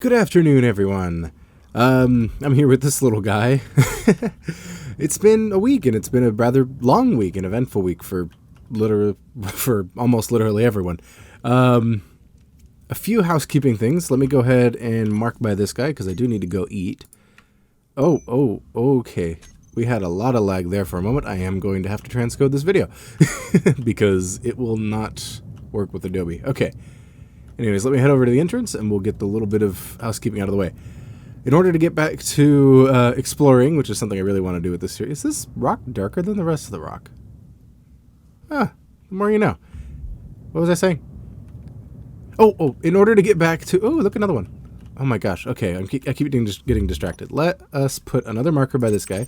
Good afternoon, everyone. I'm here with this little guy. It's been a week, and it's been a rather long week, an eventful week for almost literally everyone. A few housekeeping things. Let me go ahead and mark by this guy because I do need to go eat. Okay. We had a lot of lag there for a moment. I am going to have to transcode this video because it will not work with Adobe. Okay. Anyways, let me head over to the entrance and we'll get the little bit of housekeeping out of the way. In order to get back to exploring, which is something I really want to do with this series, is this rock darker than the rest of the rock? The more you know. What was I saying? In order to get back to... Oh, look, another one. Oh my gosh. Okay, I keep getting distracted. Let us put another marker by this guy.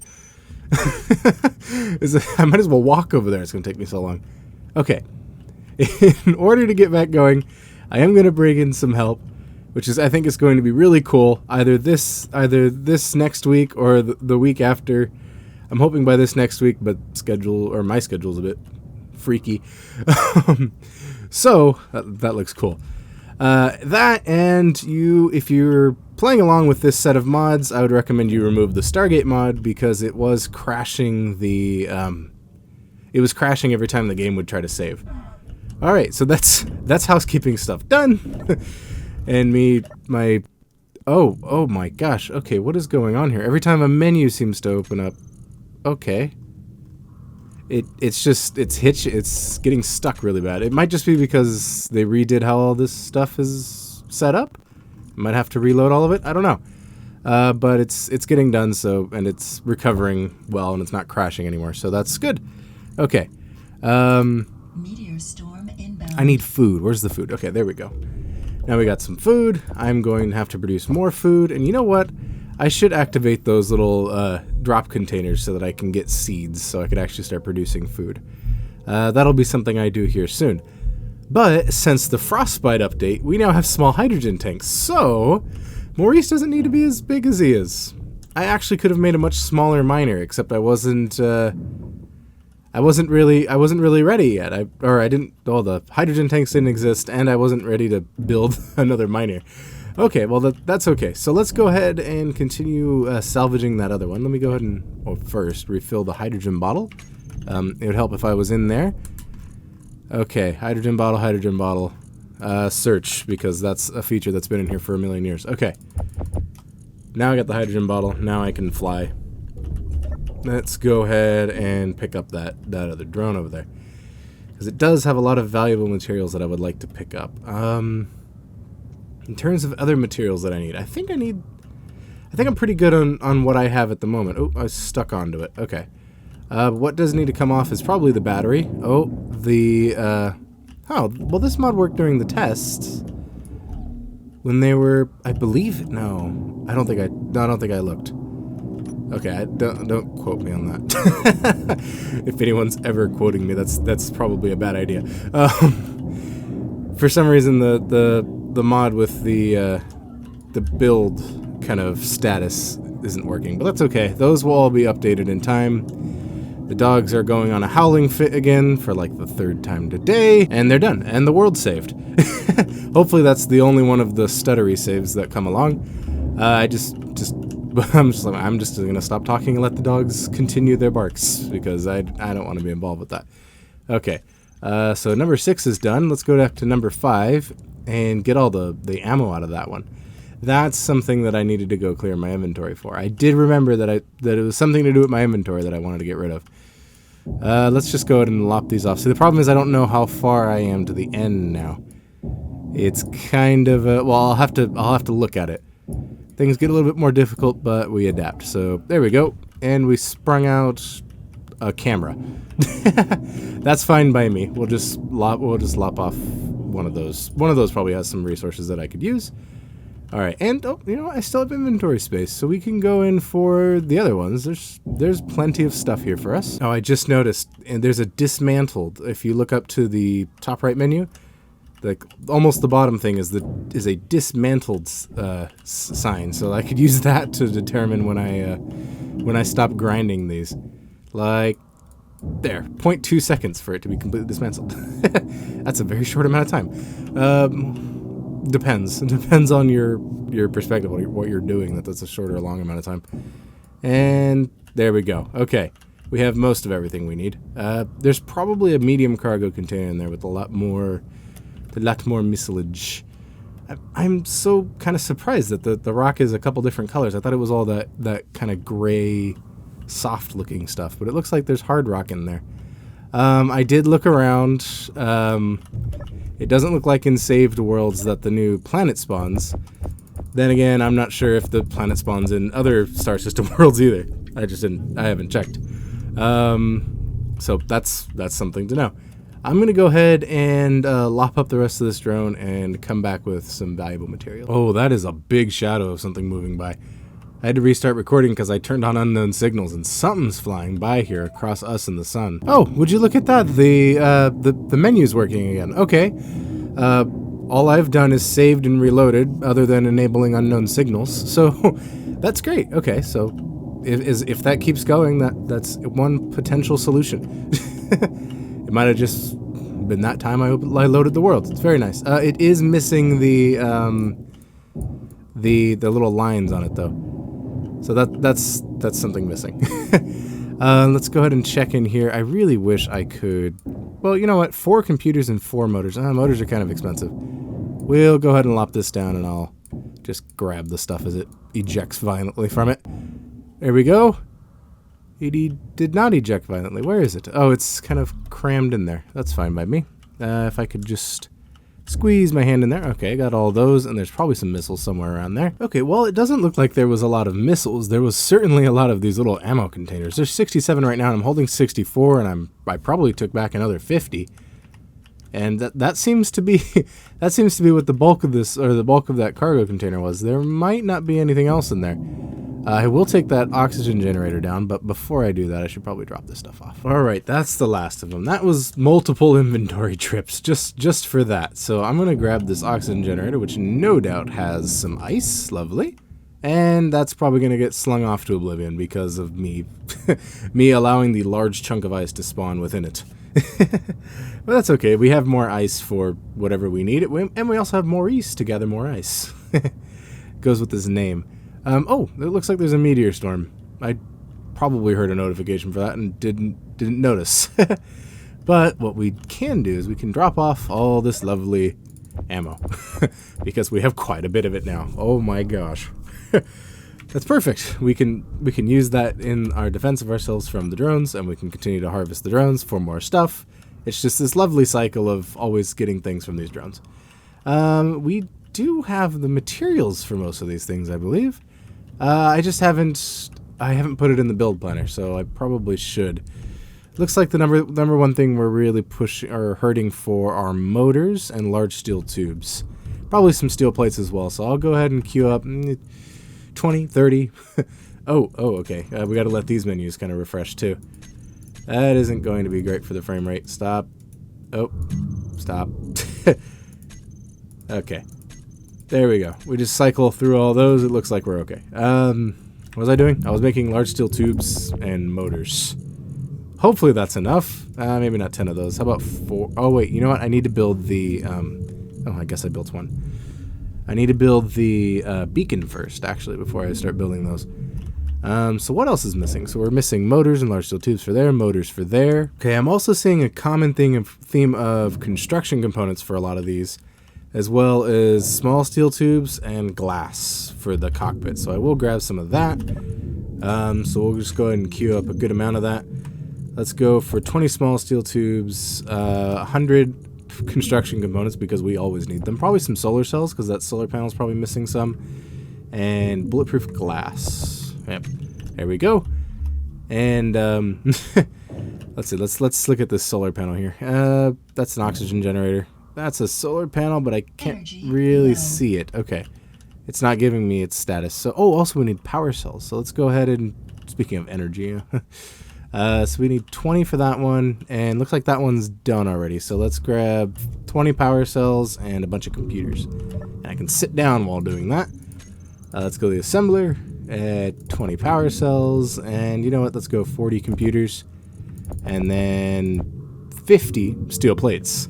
I might as well walk over there. It's going to take me so long. Okay. In order to get back going, I am going to bring in some help, which I think is going to be really cool. Either this next week or the week after. I'm hoping by this next week, but my schedule's a bit freaky. So that looks cool. That and if you're playing along with this set of mods, I would recommend you remove the Stargate mod because it was crashing it was crashing every time the game would try to save. All right, so that's housekeeping stuff done. And oh my gosh. Okay, what is going on here? Every time a menu seems to open up. Okay. It's getting stuck really bad. It might just be because they redid how all this stuff is set up. Might have to reload all of it. I don't know. But it's getting done, and it's recovering well, and it's not crashing anymore. So that's good. Okay. Meteor storm inbound. I need food. Where's the food? Okay, there we go. Now we got some food. I'm going to have to produce more food. And you know what? I should activate those little drop containers so that I can get seeds so I could actually start producing food. That'll be something I do here soon. But since the frostbite update, we now have small hydrogen tanks. So Maurice doesn't need to be as big as he is. I actually could have made a much smaller miner, except I wasn't really ready yet. The hydrogen tanks didn't exist, and I wasn't ready to build another miner. Okay, well, that's okay. So let's go ahead and continue salvaging that other one. Let me go ahead and, first, refill the hydrogen bottle. It would help if I was in there. Okay, hydrogen bottle, search, because that's a feature that's been in here for a million years. Okay. Now I got the hydrogen bottle. Now I can fly. Let's go ahead and pick up that other drone over there, because it does have a lot of valuable materials that I would like to pick up. In terms of other materials that I need, I think I'm pretty good on what I have at the moment. Oh, I was stuck onto it. Okay. What does need to come off is probably the battery. Well, this mod worked during the tests when they were, I believe. No, I don't think I looked. Okay, don't quote me on that. If anyone's ever quoting me, that's probably a bad idea. For some reason, the mod with the build kind of status isn't working, but that's okay. Those will all be updated in time. The dogs are going on a howling fit again for like the third time today, and they're done, and the world's saved. Hopefully that's the only one of the stuttery saves that come along. I'm just gonna stop talking and let the dogs continue their barks because I don't want to be involved with that. Okay, so number 6 is done. Let's go back to number 5 and get all the ammo out of that one. That's something that I needed to go clear my inventory for. I did remember that it was something to do with my inventory that I wanted to get rid of. Let's just go ahead and lop these off. See, the problem is I don't know how far I am to the end now. It's kind of I'll have to look at it. Things get a little bit more difficult, but we adapt. So there we go, and we sprung out a camera. That's fine by me. We'll just lop off one of those. One of those probably has some resources that I could use. All right, and I still have inventory space, so we can go in for the other ones. There's plenty of stuff here for us. Oh, I just noticed, and there's a dismantled. If you look up to the top right menu, like almost the bottom thing is a dismantled sign. So I could use that to determine when I stop grinding these. Like there, 0.2 seconds for it to be completely dismantled. That's a very short amount of time. Depends. It depends on your perspective, what you're doing. That's a short or a long amount of time. And there we go. Okay. We have most of everything we need. There's probably a medium cargo container in there with a lot more missilage. I'm so kind of surprised that the rock is a couple different colors. I thought it was all that kind of gray, soft-looking stuff, but it looks like there's hard rock in there. I did look around. It doesn't look like in Saved Worlds that the new planet spawns. Then again, I'm not sure if the planet spawns in other Star System worlds either. I haven't checked. So that's something to know. I'm going to go ahead and lop up the rest of this drone and come back with some valuable material. Oh, that is a big shadow of something moving by. I had to restart recording because I turned on unknown signals and something's flying by here across us and the sun. Oh, would you look at that? The menu's working again. Okay. All I've done is saved and reloaded other than enabling unknown signals. So that's great. Okay, so if that keeps going, that's one potential solution. It might have just been that time I loaded the world. It's very nice. It is missing the little lines on it though. So that's something missing. Let's go ahead and check in here. I really wish I could. Well, you know what? 4 computers and 4 motors. Motors are kind of expensive. We'll go ahead and lop this down, and I'll just grab the stuff as it ejects violently from it. There we go. It did not eject violently. Where is it? Oh, it's kind of crammed in there. That's fine by me. If I could just squeeze my hand in there. Okay, I got all those, and there's probably some missiles somewhere around there. Okay, well, it doesn't look like there was a lot of missiles. There was certainly a lot of these little ammo containers. There's 67 right now, and I'm holding 64, and I probably took back another 50. And that seems to be what the bulk of this, or the bulk of that cargo container was. There might not be anything else in there. I will take that oxygen generator down, but before I do that, I should probably drop this stuff off. All right, that's the last of them. That was multiple inventory trips just for that. So I'm going to grab this oxygen generator, which no doubt has some ice. Lovely. And that's probably going to get slung off to oblivion because of me allowing the large chunk of ice to spawn within it. But that's okay. We have more ice for whatever we need, and we also have more east to gather more ice. Goes with his name. Oh, it looks like there's a meteor storm. I probably heard a notification for that and didn't notice. But what we can do is we can drop off all this lovely ammo because we have quite a bit of it now. Oh my gosh. That's perfect. We can use that in our defense of ourselves from the drones, and we can continue to harvest the drones for more stuff. It's just this lovely cycle of always getting things from these drones. We do have the materials for most of these things, I believe. I haven't put it in the build planner, so I probably should. Looks like the number one thing we're really hurting for are motors and large steel tubes. Probably some steel plates as well, so I'll go ahead and queue up 20, 30. Oh, okay. We got to let these menus kind of refresh too. That isn't going to be great for the frame rate. Stop. Oh, stop. Okay. There we go. We just cycle through all those. It looks like we're okay. What was I doing? I was making large steel tubes and motors. Hopefully that's enough. Maybe not 10 of those. How about 4? Oh, wait. You know what? I need to build the... oh, I guess I built one. I need to build the beacon first, actually, before I start building those. So what else is missing? So we're missing motors and large steel tubes for there, motors for there. Okay, I'm also seeing a common theme of construction components for a lot of these, as well as small steel tubes and glass for the cockpit. So I will grab some of that. So we'll just go ahead and queue up a good amount of that. Let's go for 20 small steel tubes, 100 construction components because we always need them. Probably some solar cells because that solar panel is probably missing some. And bulletproof glass. Yep. There we go. And let's see. Let's look at this solar panel here. That's an oxygen generator. That's a solar panel, but I can't really see it. Okay. It's not giving me its status. So, oh, also we need power cells. So let's go ahead and, speaking of energy, so we need 20 for that one, and looks like that one's done already. So let's grab 20 power cells and a bunch of computers. And I can sit down while doing that. Let's go to the assembler, 20 power cells, and you know what, let's go 40 computers, and then 50 steel plates.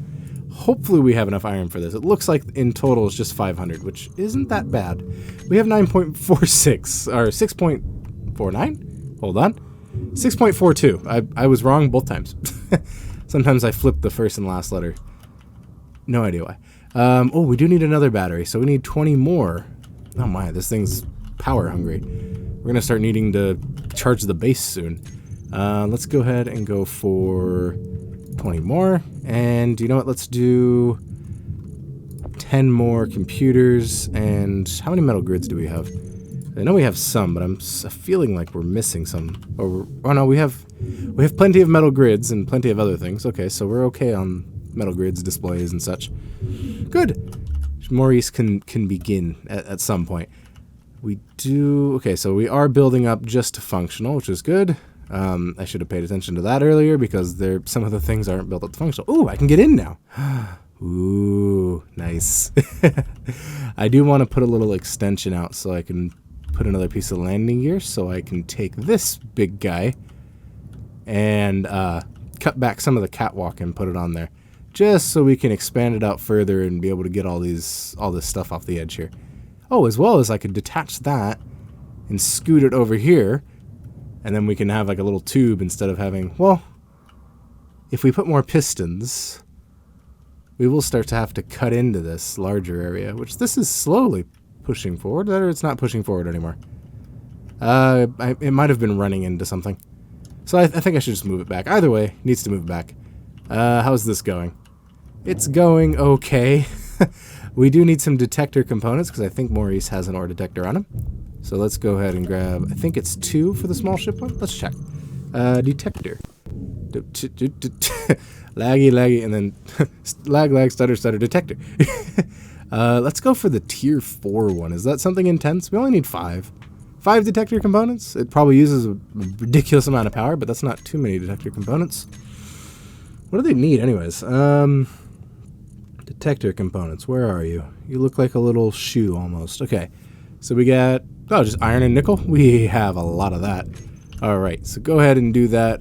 Hopefully we have enough iron for this. It looks like in total it's just 500, which isn't that bad. We have 9.46, or 6.49? Hold on. 6.42. I was wrong both times. Sometimes I flip the first and last letter. No idea why. Oh, we do need another battery, so we need 20 more. Oh my, this thing's power hungry. We're going to start needing to charge the base soon. Let's go ahead and go for 20 more. And you know what? Let's do 10 more computers. And how many metal grids do we have? I know we have some, but I'm feeling like we're missing some. Oh no, we have plenty of metal grids and plenty of other things. Okay, so we're okay on metal grids, displays, and such. Good. Maurice can begin at some point. We do... Okay, so we are building up just to functional, which is good. I should have paid attention to that earlier because some of the things aren't built up to functional. Ooh, I can get in now. Ooh, nice. I do want to put a little extension out so I can put another piece of landing gear so I can take this big guy and cut back some of the catwalk and put it on there. Just so we can expand it out further and be able to get all this stuff off the edge here. Oh, as well as I could detach that and scoot it over here, and then we can have like a little tube instead of having... Well, if we put more pistons, we will start to have to cut into this larger area, which this is slowly pushing forward, or it's not pushing forward anymore. It might have been running into something. So I think I should just move it back. Either way, needs to move back. How's this going? It's going okay. We do need some detector components because I think Maurice has an ore detector on him. So let's go ahead and grab, I think it's 2 for the small ship one. Let's check. Detector. Laggy, and then lag, stutter, detector. Let's go for the tier 4 one. Is that something intense? We only need 5. 5 detector components? It probably uses a ridiculous amount of power, but that's not too many detector components. What do they need anyways? Detector components, where are you? You look like a little shoe almost. Okay, so we got, oh, just iron and nickel? We have a lot of that. Alright, so go ahead and do that.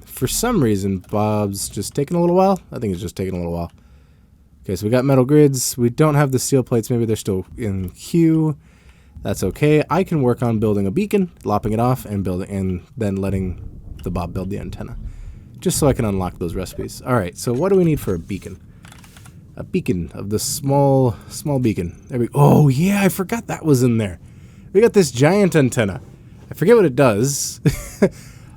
For some reason, Bob's just taking a little while. I think it's just taking a little while. Okay, so we got metal grids. We don't have the steel plates. Maybe they're still in queue. That's okay. I can work on building a beacon, lopping it off, and then letting the Bob build the antenna. Just so I can unlock those recipes. Alright, so what do we need for a beacon? A beacon of the small beacon. There we go. Oh yeah, I forgot that was in there. We got this giant antenna. I forget what it does.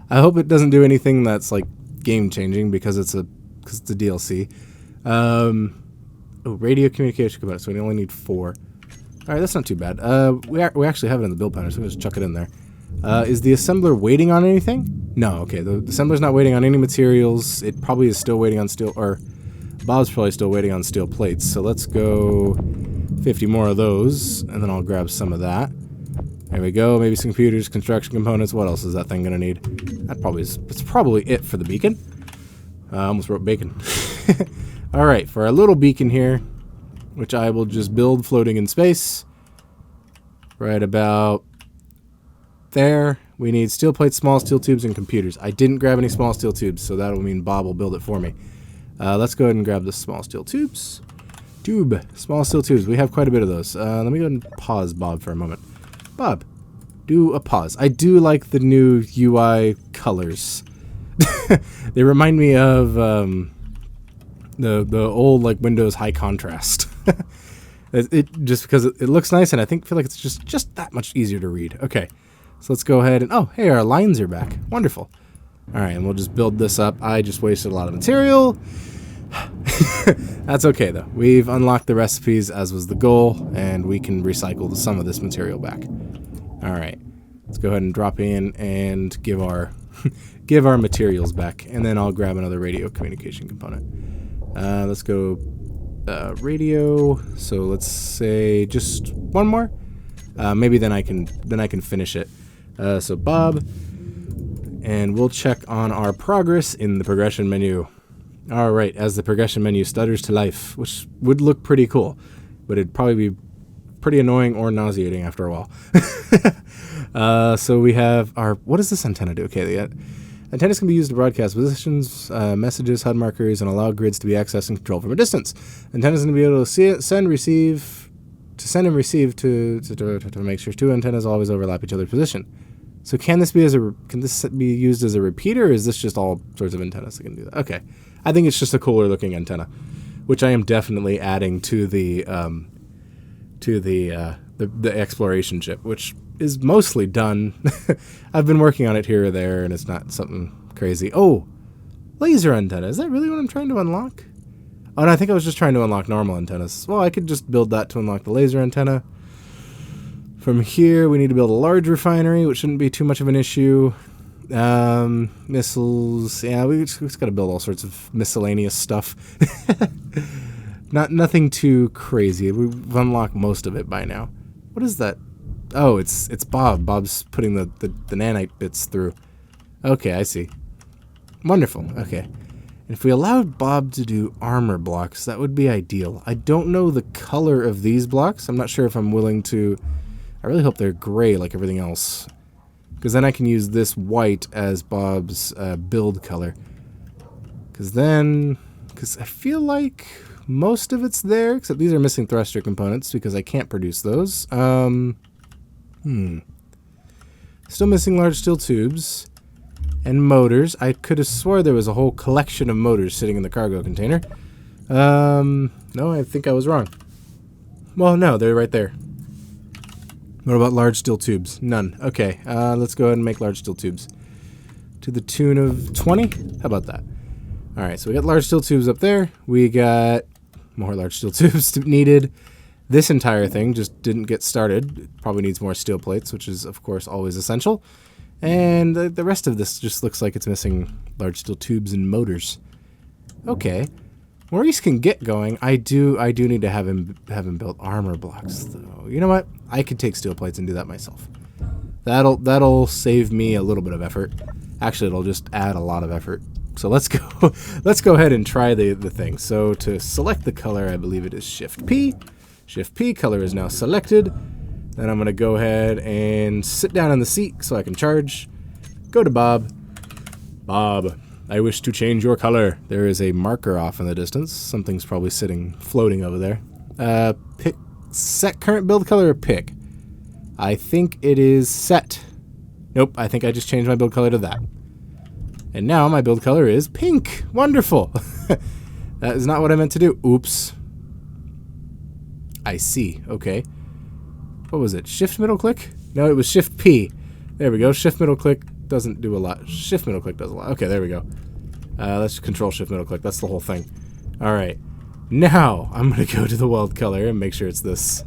I hope it doesn't do anything that's like game changing because it's a DLC. Oh, radio communication components. So we only need 4. Alright, that's not too bad. We actually have it in the build planner, so we'll just chuck it in there. Is the assembler waiting on anything? No, okay. The assembler's not waiting on any materials. It probably is still waiting on steel, or Bob's probably still waiting on steel plates. So let's go 50 more of those, and then I'll grab some of that. There we go. Maybe some computers, construction components. What else is that thing gonna need? That's probably it for the beacon. I almost wrote bacon. Alright, for our little beacon here, which I will just build floating in space. Right about there. We need steel plates, small steel tubes, and computers. I didn't grab any small steel tubes, so that'll mean Bob will build it for me. Let's go ahead and grab the small steel tubes. Small steel tubes. We have quite a bit of those. Let me go ahead and pause Bob for a moment. Bob, do a pause. I do like the new UI colors. They remind me of the old like Windows high contrast. It just because it looks nice, and I feel like it's just that much easier to read. Okay, so let's go ahead and oh hey, our lines are back. Wonderful. All right, and we'll just build this up. I just wasted a lot of material. That's okay though. We've unlocked the recipes as was the goal, and we can recycle some of this material back. All right, let's go ahead and drop in and give our give our materials back, and then I'll grab another radio communication component. Let's go radio. So let's say just one more. Maybe then I can finish it. So Bob, and we'll check on our progress in the progression menu. All right, as the progression menu stutters to life, which would look pretty cool, but it'd probably be pretty annoying or nauseating after a while. So we have our, what does this antenna do? Okay, Antennas can be used to broadcast positions, messages, HUD markers, and allow grids to be accessed and controlled from a distance. Antennas can be able to send and receive to make sure two antennas always overlap each other's position. So can this be used as a repeater, or is this just all sorts of antennas that can do that? Okay, I think it's just a cooler looking antenna, which I am definitely adding to the exploration chip, which is mostly done. I've been working on it here or there, and it's not something crazy. Oh, laser antenna. Is that really what I'm trying to unlock? Oh, no, I think I was just trying to unlock normal antennas. Well, I could just build that to unlock the laser antenna. From here, we need to build a large refinery, which shouldn't be too much of an issue. Missiles. Yeah, we just got to build all sorts of miscellaneous stuff. Nothing too crazy. We've unlocked most of it by now. What is that? Oh, it's Bob. Bob's putting the nanite bits through. Okay, I see. Wonderful. Okay. If we allowed Bob to do armor blocks, that would be ideal. I don't know the color of these blocks. I'm not sure if I'm willing to... I really hope they're gray like everything else, because then I can use this white as Bob's build color. Because I feel like most of it's there, except these are missing thruster components because I can't produce those. Still missing large steel tubes and motors. I could have swore there was a whole collection of motors sitting in the cargo container. No, I think I was wrong. Well, no, they're right there. What about large steel tubes? None. Okay, let's go ahead and make large steel tubes. To the tune of 20? How about that? Alright, so we got large steel tubes up there. We got more large steel tubes needed. This entire thing just didn't get started. It probably needs more steel plates, which is, of course, always essential. And the rest of this just looks like it's missing large steel tubes and motors. Okay. Maurice can get going. I do need to have him build armor blocks, though. You know what? I could take steel plates and do that myself. That'll save me a little bit of effort. Actually, it'll just add a lot of effort. So let's go ahead and try the thing. So to select the color, I believe it is Shift P. Shift P, color is now selected. Then I'm gonna go ahead and sit down in the seat so I can charge. Go to Bob. Bob, I wish to change your color. There is a marker off in the distance. Something's probably floating over there. Pick set current build color or pick? I think it is set. Nope, I think I just changed my build color to that. And now my build color is pink. Wonderful. That is not what I meant to do. Oops. I see. Okay. What was it? Shift middle click? No, it was Shift P. There we go. Shift middle click doesn't do a lot. Shift middle click does a lot. Okay, there we go. Let's control shift middle click. That's the whole thing. Alright. Now, I'm going to go to the weld color and make sure it's this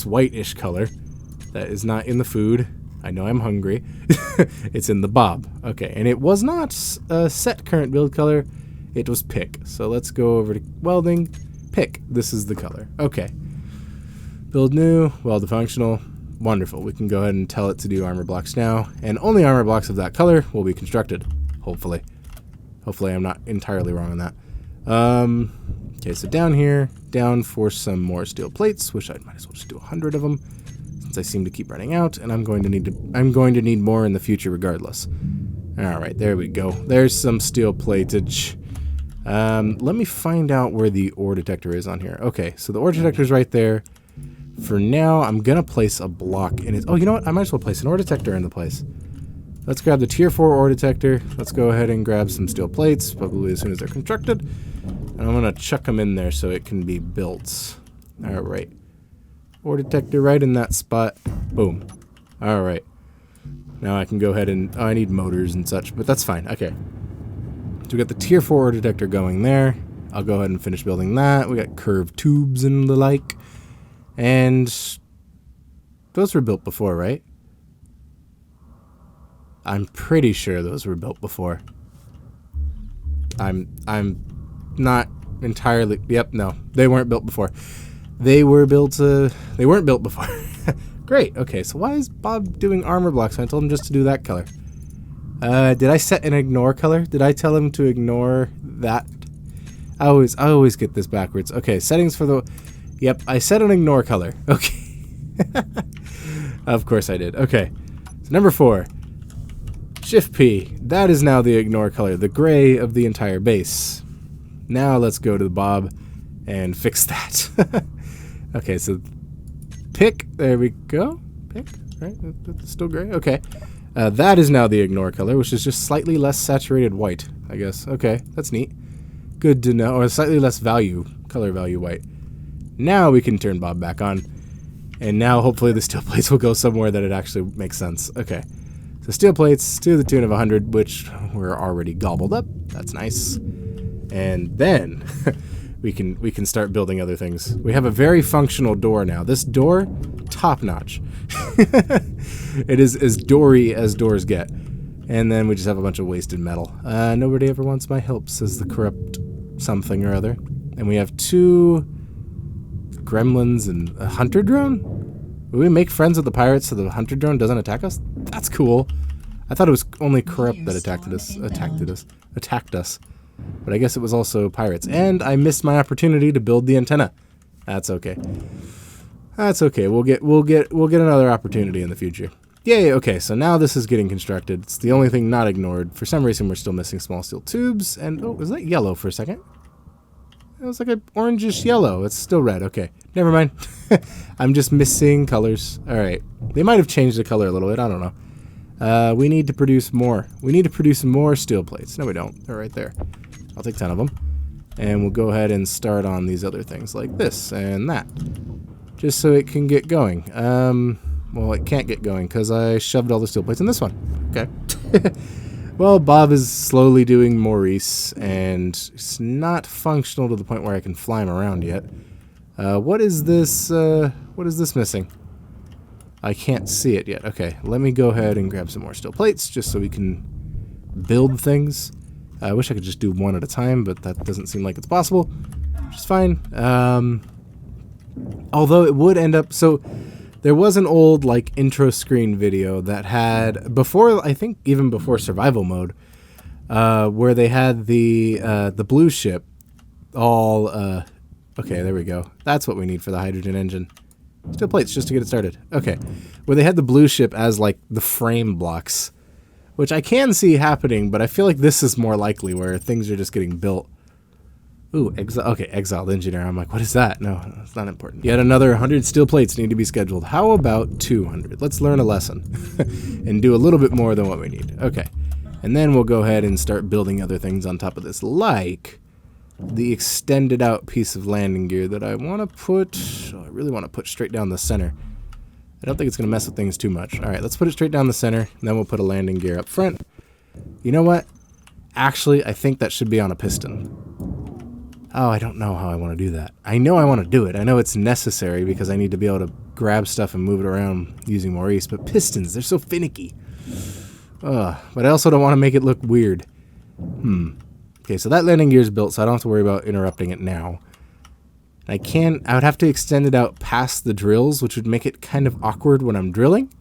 whitish color that is not in the food. I know I'm hungry. It's in the Bob. Okay, and it was not set current build color. It was pick. So let's go over to welding. Pick. This is the color. Okay. Build new. Weld to functional. Wonderful. We can go ahead and tell it to do armor blocks now. And only armor blocks of that color will be constructed. Hopefully. Hopefully I'm not entirely wrong on that. Okay, so down here. Down for some more steel plates. Wish I might as well just do 100 of them, since I seem to keep running out, and I'm going to need more in the future regardless. Alright, there we go. There's some steel platage. Let me find out where the ore detector is on here. Okay, so the ore detector is right there. For now, I'm gonna place a block in it. Oh, you know what? I might as well place an ore detector in the place. Let's grab the tier 4 ore detector. Let's go ahead and grab some steel plates, probably as soon as they're constructed. And I'm gonna chuck them in there so it can be built. Alright. Ore detector right in that spot. Boom. Alright. Now I can go ahead and... Oh, I need motors and such, but that's fine. Okay. So we got the tier 4 ore detector going there. I'll go ahead and finish building that. We got curved tubes and the like. And those were built before, right? I'm pretty sure those were built before. I'm not entirely... Yep, no. They weren't built before. They weren't built before. Great. Okay, so why is Bob doing armor blocks? I told him just to do that color. Did I set an ignore color? Did I tell him to ignore that? I always get this backwards. Okay, settings for the... Yep, I set an ignore color. Okay. Of course I did. Okay. So number 4. Shift P. That is now the ignore color, the gray of the entire base. Now let's go to the Bob and fix that. Okay, so pick. There we go. Pick. Right? That's still gray. Okay. That is now the ignore color, which is just slightly less saturated white, I guess. Okay, that's neat. Good to know. Or slightly less color value white. Now we can turn Bob back on. And now hopefully the steel plates will go somewhere that it actually makes sense. Okay. So steel plates to the tune of 100, which we're already gobbled up. That's nice. And then we can start building other things. We have a very functional door now. This door, top notch. It is as doory as doors get. And then we just have a bunch of wasted metal. Nobody ever wants my help, says the corrupt something or other. And we have 2 gremlins and a hunter drone? Will we make friends with the pirates so the hunter drone doesn't attack us? That's cool. I thought it was only corrupt that attacked us. But I guess it was also pirates. And I missed my opportunity to build the antenna. That's okay. That's okay. We'll get another opportunity in the future. Yay, okay, so now this is getting constructed. It's the only thing not ignored. For some reason we're still missing small steel tubes, and oh, was that yellow for a second? It was like an orangish yellow. It's still red. Okay, never mind. I'm just missing colors. All right, they might have changed the color a little bit. I don't know. We need to produce more. We need to produce more steel plates. No, we don't. They're right there. I'll take 10 of them, and we'll go ahead and start on these other things like this and that, just so it can get going. Well, it can't get going because I shoved all the steel plates in this one. Okay. Well, Bob is slowly doing Maurice, and it's not functional to the point where I can fly him around yet. What is this? What is this missing? I can't see it yet. Okay, let me go ahead and grab some more steel plates just so we can build things. I wish I could just do one at a time, but that doesn't seem like it's possible, which is fine. Although it would end up... So there was an old like intro screen video that had, before, I think even before survival mode, where they had the blue ship all... okay, there we go. That's what we need for the hydrogen engine. Steel plates, just to get it started. Okay. Where they had the blue ship as, like, the frame blocks. Which I can see happening, but I feel like this is more likely, where things are just getting built. Ooh, exiled engineer. I'm like, what is that? No, it's not important. Yet another 100 steel plates need to be scheduled. How about 200? Let's learn a lesson. And do a little bit more than what we need. Okay. And then we'll go ahead and start building other things on top of this, like... the extended out piece of landing gear that I want to put... I really want to put straight down the center. I don't think it's going to mess with things too much. Alright, let's put it straight down the center, and then we'll put a landing gear up front. You know what? Actually, I think that should be on a piston. Oh, I don't know how I want to do that. I know I want to do it. I know it's necessary because I need to be able to grab stuff and move it around using Maurice, but pistons, they're so finicky. But I also don't want to make it look weird. Okay, so that landing gear is built, so I don't have to worry about interrupting it now. I would have to extend it out past the drills, which would make it kind of awkward when I'm drilling.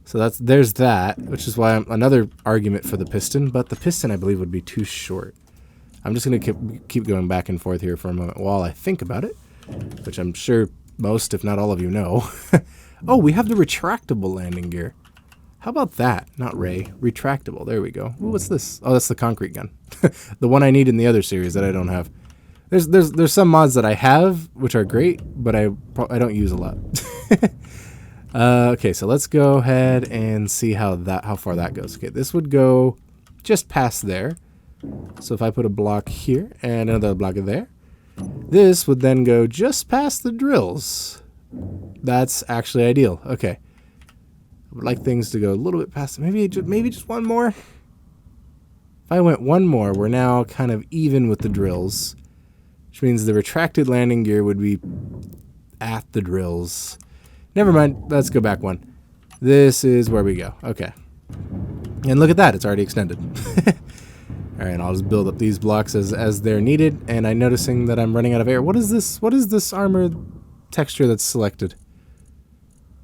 So there's that, which is why another argument for the piston, but the piston I believe would be too short. I'm just going to keep going back and forth here for a moment while I think about it, which I'm sure most, if not all of you know. Oh, we have the retractable landing gear. How about that? Not Ray. Retractable. There we go. Ooh, what's this? Oh, that's the concrete gun. The one I need in the other series that I don't have. There's some mods that I have, which are great, but I don't use a lot. Okay, so let's go ahead and see how far that goes. Okay, this would go just past there. So if I put a block here and another block there, this would then go just past the drills. That's actually ideal. Okay. I would like things to go a little bit past. Maybe just one more. If I went one more, we're now kind of even with the drills, which means the retracted landing gear would be at the drills. Never mind. Let's go back one. This is where we go. Okay. And look at that. It's already extended. All right, I'll just build up these blocks as they're needed. And I'm noticing that I'm running out of air. What is this? What is this armor texture that's selected?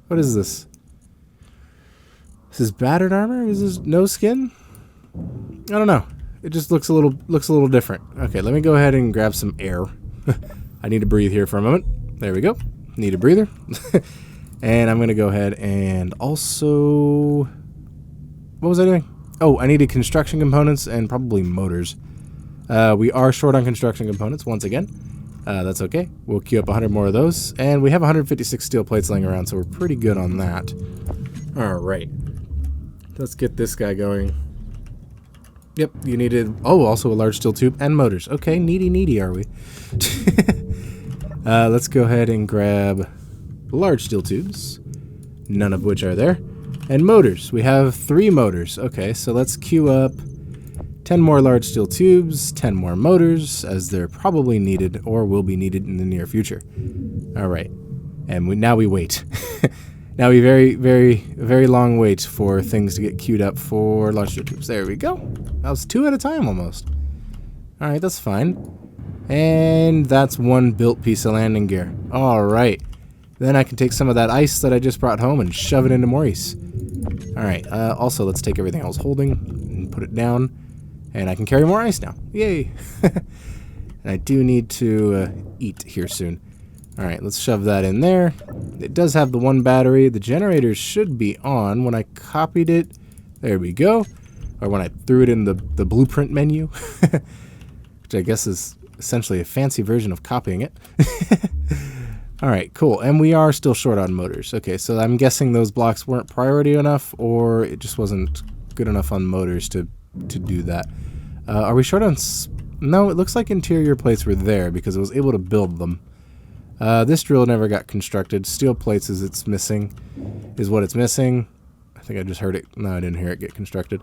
What is this? This is battered armor? Is this no skin? I don't know. It just looks a little different. Okay, let me go ahead and grab some air. I need to breathe here for a moment. There we go. Need a breather. And I'm going to go ahead and also... What was I doing? Oh, I needed construction components and probably motors. We are short on construction components once again. That's okay. We'll queue up 100 more of those. And we have 156 steel plates laying around, so we're pretty good on that. Alright. Let's get this guy going. Yep, you needed... Oh, also a large steel tube and motors. Okay, needy are we? Let's go ahead and grab large steel tubes, none of which are there. And motors. We have 3 motors. Okay, so let's queue up 10 more large steel tubes, 10 more motors, as they're probably needed or will be needed in the near future. Alright, and now we wait. Now we very long wait for things to get queued up for large steel tubes. There we go. That was 2 at a time almost. Alright, that's fine. And that's 1 built piece of landing gear. Alright. Then I can take some of that ice that I just brought home and shove it into Maurice. Alright, also let's take everything I was holding and put it down. And I can carry more ice now. Yay! And I do need to eat here soon. Alright, let's shove that in there. It does have the 1 battery. The generator should be on. When I copied it, there we go. Or when I threw it in the blueprint menu. Which I guess is essentially a fancy version of copying it. Alright, cool. And we are still short on motors. Okay, so I'm guessing those blocks weren't priority enough, or it just wasn't good enough on motors to do that. Are we short on... No, it looks like interior plates were there because I was able to build them. This drill never got constructed. Steel plates is what it's missing. I think I just heard it. No, I didn't hear it get constructed.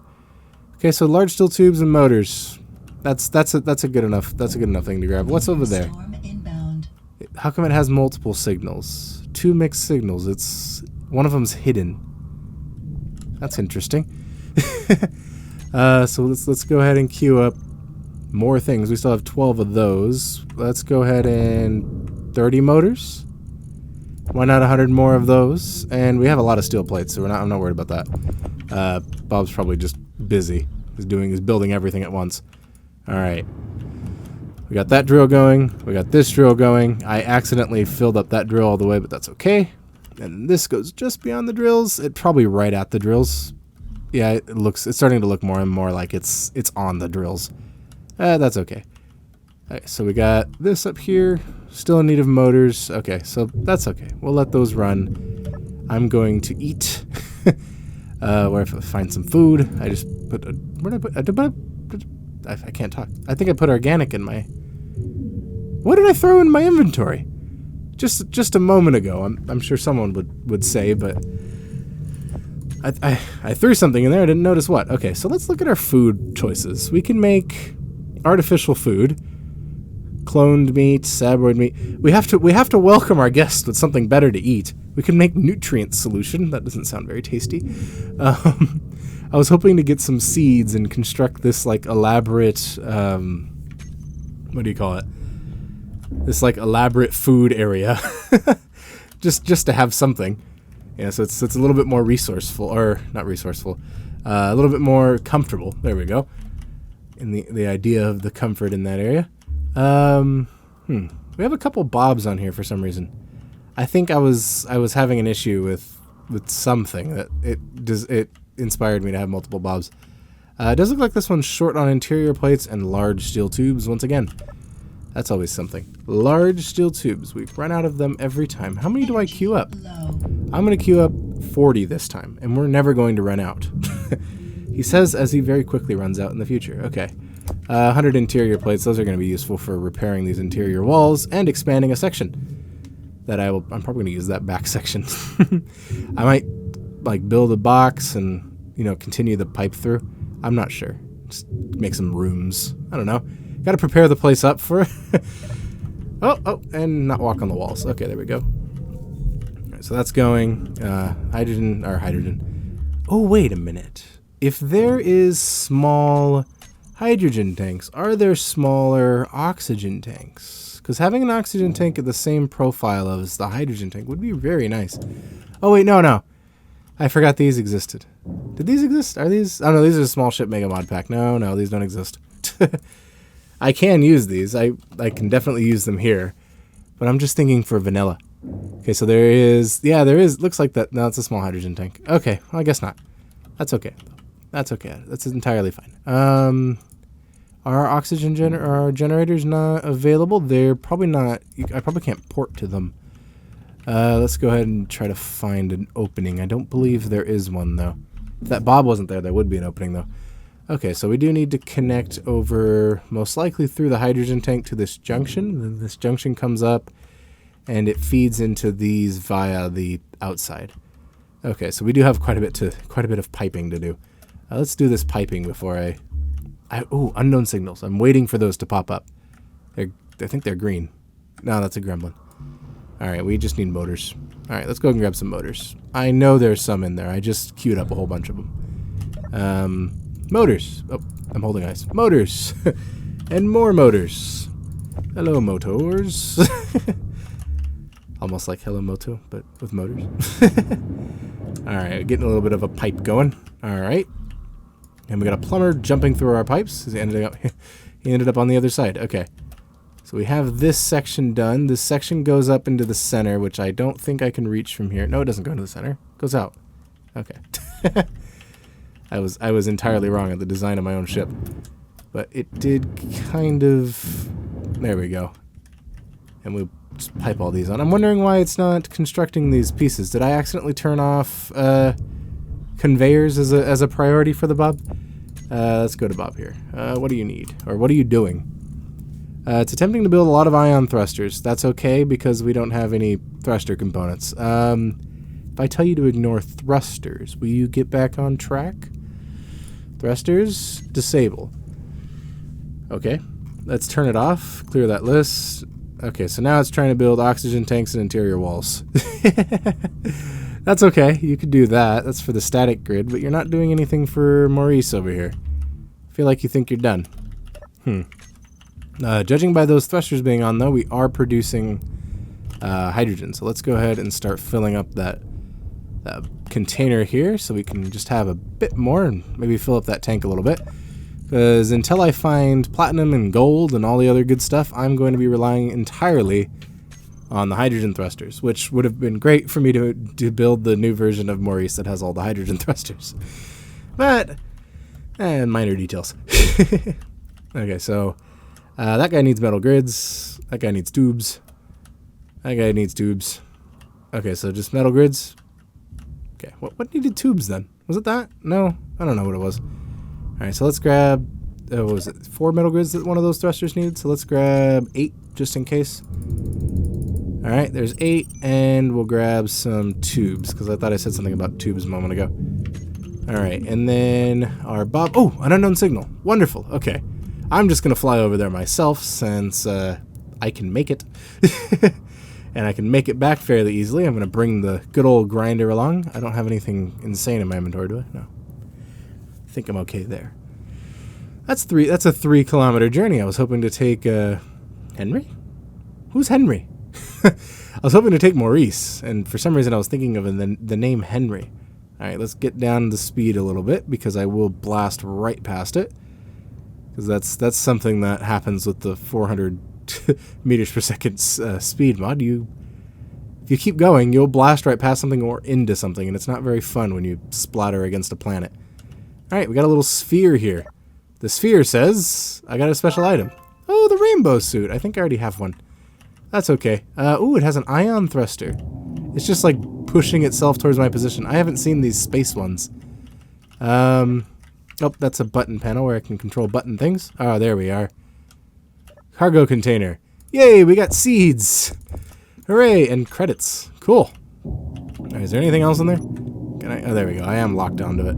Okay, so large steel tubes and motors. That's a good enough thing to grab. What's over there? Storm inbound. How come it has multiple signals? 2 mixed signals. It's one of them's hidden. That's interesting. So let's go ahead and queue up more things. We still have 12 of those. Let's go ahead and 30 motors. Why not 100 more of those? And we have a lot of steel plates, so I'm not worried about that. Bob's probably just busy. He's building everything at once. All right. We got that drill going. We got this drill going. I accidentally filled up that drill all the way, but that's okay. And this goes just beyond the drills. It probably right at the drills. Yeah, it's starting to look more and more like it's on the drills. That's okay. Alright, so we got this up here, still in need of motors. Okay, so that's okay. We'll let those run. I'm going to eat. Where if I find some food, I just put. Where did I put? I can't talk. I think I put organic in my. What did I throw in my inventory? Just a moment ago. I'm sure someone would say, but I threw something in there. I didn't notice what. Okay, so let's look at our food choices. We can make artificial food. Cloned meat, sabroid meat. We have to welcome our guests with something better to eat. We can make nutrient solution. That doesn't sound very tasty. I was hoping to get some seeds and construct this like elaborate what do you call it? This like elaborate food area. just to have something. Yeah, so it's a little bit more resourceful, or not resourceful. A little bit more comfortable. There we go. In the idea of the comfort in that area. We have a couple bobs on here for some reason. I think I was having an issue with something that it inspired me to have multiple bobs. It does look like this one's short on interior plates and large steel tubes once again. That's always something. Large steel tubes. We run out of them every time. How many do I queue up? I'm going to queue up 40 this time, and we're never going to run out. He says as he very quickly runs out in the future. Okay. 100 interior plates. Those are going to be useful for repairing these interior walls and expanding a section. I'm probably going to use that back section. I might like build a box and, continue the pipe through. I'm not sure. Just make some rooms. I don't know. Got to prepare the place up for oh, and not walk on the walls. Okay, there we go. All right, so that's going. Hydrogen. Oh, wait a minute. If there is small hydrogen tanks, are there smaller oxygen tanks? Because having an oxygen tank at the same profile as the hydrogen tank would be very nice. Oh, wait, no. I forgot these existed. Did these exist? Are these? Oh, no, these are a small ship mega mod pack. No, these don't exist. I can use these. I can definitely use them here. But I'm just thinking for vanilla. Okay, so there is... Yeah, there is. Looks like that. No, it's a small hydrogen tank. Okay, well, I guess not. That's okay. That's okay. That's entirely fine. Our oxygen our generators not available. They're probably not. I probably can't port to them. Let's go ahead and try to find an opening. I don't believe there is one, though. If that Bob wasn't there, there would be an opening, though. Okay, so we do need to connect over, most likely through the hydrogen tank to this junction. Then this junction comes up, and it feeds into these via the outside. Okay, so we do have quite a bit of piping to do. Let's do this piping before oh, unknown signals. I'm waiting for those to pop up. I think they're green. No, that's a gremlin. Alright, we just need motors. Alright, let's go and grab some motors. I know there's some in there. I just queued up a whole bunch of them. Motors. Oh, I'm holding ice. Motors. And more motors. Hello, motors. Almost like Hello Moto, but with motors. Alright, getting a little bit of a pipe going. Alright. And we got a plumber jumping through our pipes. He ended up on the other side. Okay. So we have this section done. This section goes up into the center, which I don't think I can reach from here. No, it doesn't go into the center. It goes out. Okay. I was entirely wrong at the design of my own ship. But it did kind of... There we go. And we just pipe all these on. I'm wondering why it's not constructing these pieces. Did I accidentally turn off conveyors as a priority for the Bob? Let's go to Bob here. What do you need? Or what are you doing? It's attempting to build a lot of ion thrusters. That's okay because we don't have any thruster components. If I tell you to ignore thrusters, will you get back on track? Thrusters, disable. Okay, let's turn it off. Clear that list. Okay, so now it's trying to build oxygen tanks and interior walls. That's okay. You could do that. That's for the static grid, but you're not doing anything for Maurice over here. I feel like you think you're done. Judging by those thrusters being on, though, we are producing hydrogen. So let's go ahead and start filling up that container here so we can just have a bit more and maybe fill up that tank a little bit. Because until I find platinum and gold and all the other good stuff, I'm going to be relying entirely on the hydrogen thrusters, which would have been great for me to build the new version of Maurice that has all the hydrogen thrusters. But, minor details. Okay, so that guy needs metal grids. That guy needs tubes. That guy needs tubes. Okay, so just metal grids. Okay, what needed tubes then? Was it that? No, I don't know what it was. Alright, so let's grab, what was it, 4 metal grids that one of those thrusters needs? So let's grab 8, just in case. Alright, there's 8, and we'll grab some tubes, because I thought I said something about tubes a moment ago. Alright, and then our Bob, oh, an unknown signal. Wonderful, okay. I'm just going to fly over there myself, since I can make it. And I can make it back fairly easily. I'm going to bring the good old grinder along. I don't have anything insane in my inventory, do I? No. I think I'm okay there. That's a 3-kilometer journey. I was hoping to take Henry? Who's Henry? I was hoping to take Maurice, and for some reason I was thinking of the name Henry. Alright, let's get down the speed a little bit, because I will blast right past it. Because that's something that happens with the 400 meters per second speed mod. If you keep going, you'll blast right past something or into something, and it's not very fun when you splatter against a planet. Alright, we got a little sphere here. The sphere says, I got a special item. Oh, the rainbow suit. I think I already have one. That's okay. Ooh, it has an ion thruster. It's just like pushing itself towards my position. I haven't seen these space ones. Oh, that's a button panel where I can control button things. Oh, there we are. Cargo container. Yay, we got seeds. Hooray, and credits. Cool. Right, is there anything else in there? Oh, there we go. I am locked onto it.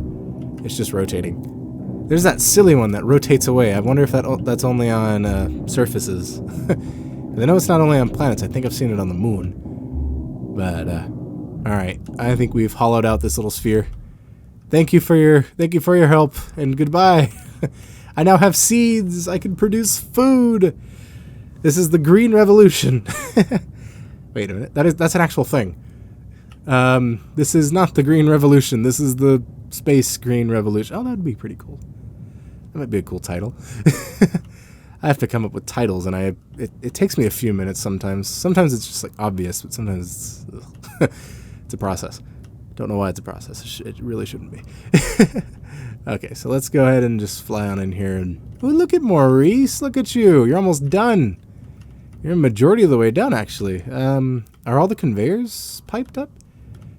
It's just rotating. There's that silly one that rotates away. I wonder if that's only on surfaces. I know it's not only on planets. I think I've seen it on the moon. But alright. I think we've hollowed out this little sphere. Thank you for your help, and goodbye. I now have seeds. I can produce food. This is the green revolution. Wait a minute. That's an actual thing. This is not the green revolution. This is the space green revolution. Oh, that'd be pretty cool. That might be a cool title. I have to come up with titles, and it takes me a few minutes sometimes. Sometimes it's just like obvious, but sometimes it's, it's a process. Don't know why it's a process. It really shouldn't be. Okay, so let's go ahead and just fly on in here. And oh, look at Maurice. Look at you. You're almost done. You're a majority of the way done, actually. Are all the conveyors piped up?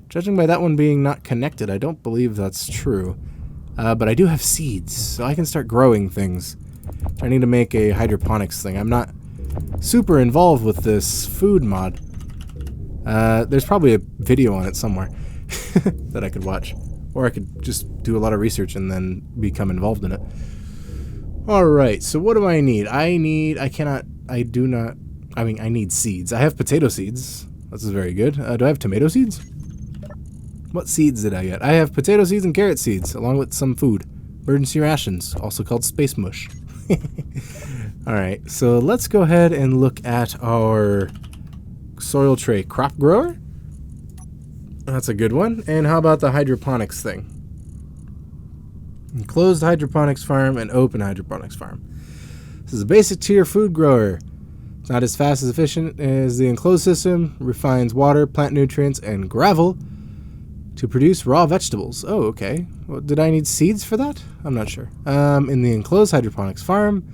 Judging by that one being not connected, I don't believe that's true. But I do have seeds, so I can start growing things. I need to make a hydroponics thing. I'm not super involved with this food mod. There's probably a video on it somewhere that I could watch. Or I could just do a lot of research and then become involved in it. Alright, so what do I need? I need seeds. I have potato seeds. This is very good. Do I have tomato seeds? What seeds did I get? I have potato seeds and carrot seeds, along with some food. Emergency rations, also called space mush. Alright, so let's go ahead and look at our soil tray crop grower. That's a good one. And how about the hydroponics thing? Enclosed hydroponics farm and open hydroponics farm. This is a basic tier food grower. It's not as fast as efficient as the enclosed system. Refines water, plant nutrients, and gravel to produce raw vegetables. Oh, okay. Well, did I need seeds for that? I'm not sure. In the enclosed hydroponics farm,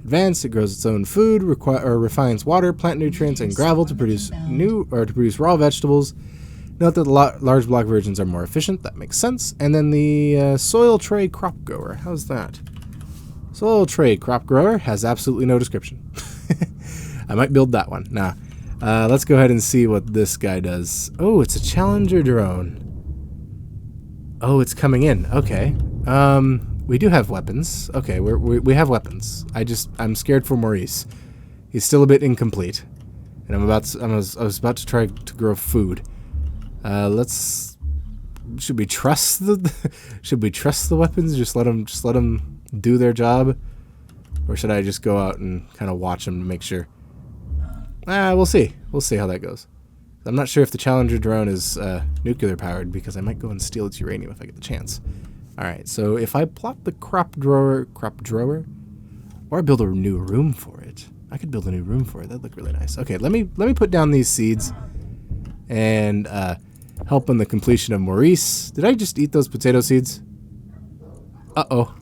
advanced, it grows its own food, refines water, plant nutrients, and gravel to produce raw vegetables. Note that the large block versions are more efficient. That makes sense. And then the soil tray crop grower. How's that? Soil tray crop grower has absolutely no description. I might build that one. Nah. Let's go ahead and see what this guy does. Oh, it's a Challenger drone. Oh, it's coming in. Okay. We do have weapons. Okay, we have weapons. I'm scared for Maurice. He's still a bit incomplete. And I was about to try to grow food. Should we trust the weapons? Just let them do their job? Or should I just go out and kind of watch them to make sure? We'll see. We'll see how that goes. I'm not sure if the Challenger drone is nuclear powered, because I might go and steal its uranium if I get the chance. Alright, so if I plop the crop drawer, or build a new room for it. I could build a new room for it. That'd look really nice. Okay, let me put down these seeds and help in the completion of Maurice. Did I just eat those potato seeds? Uh-oh.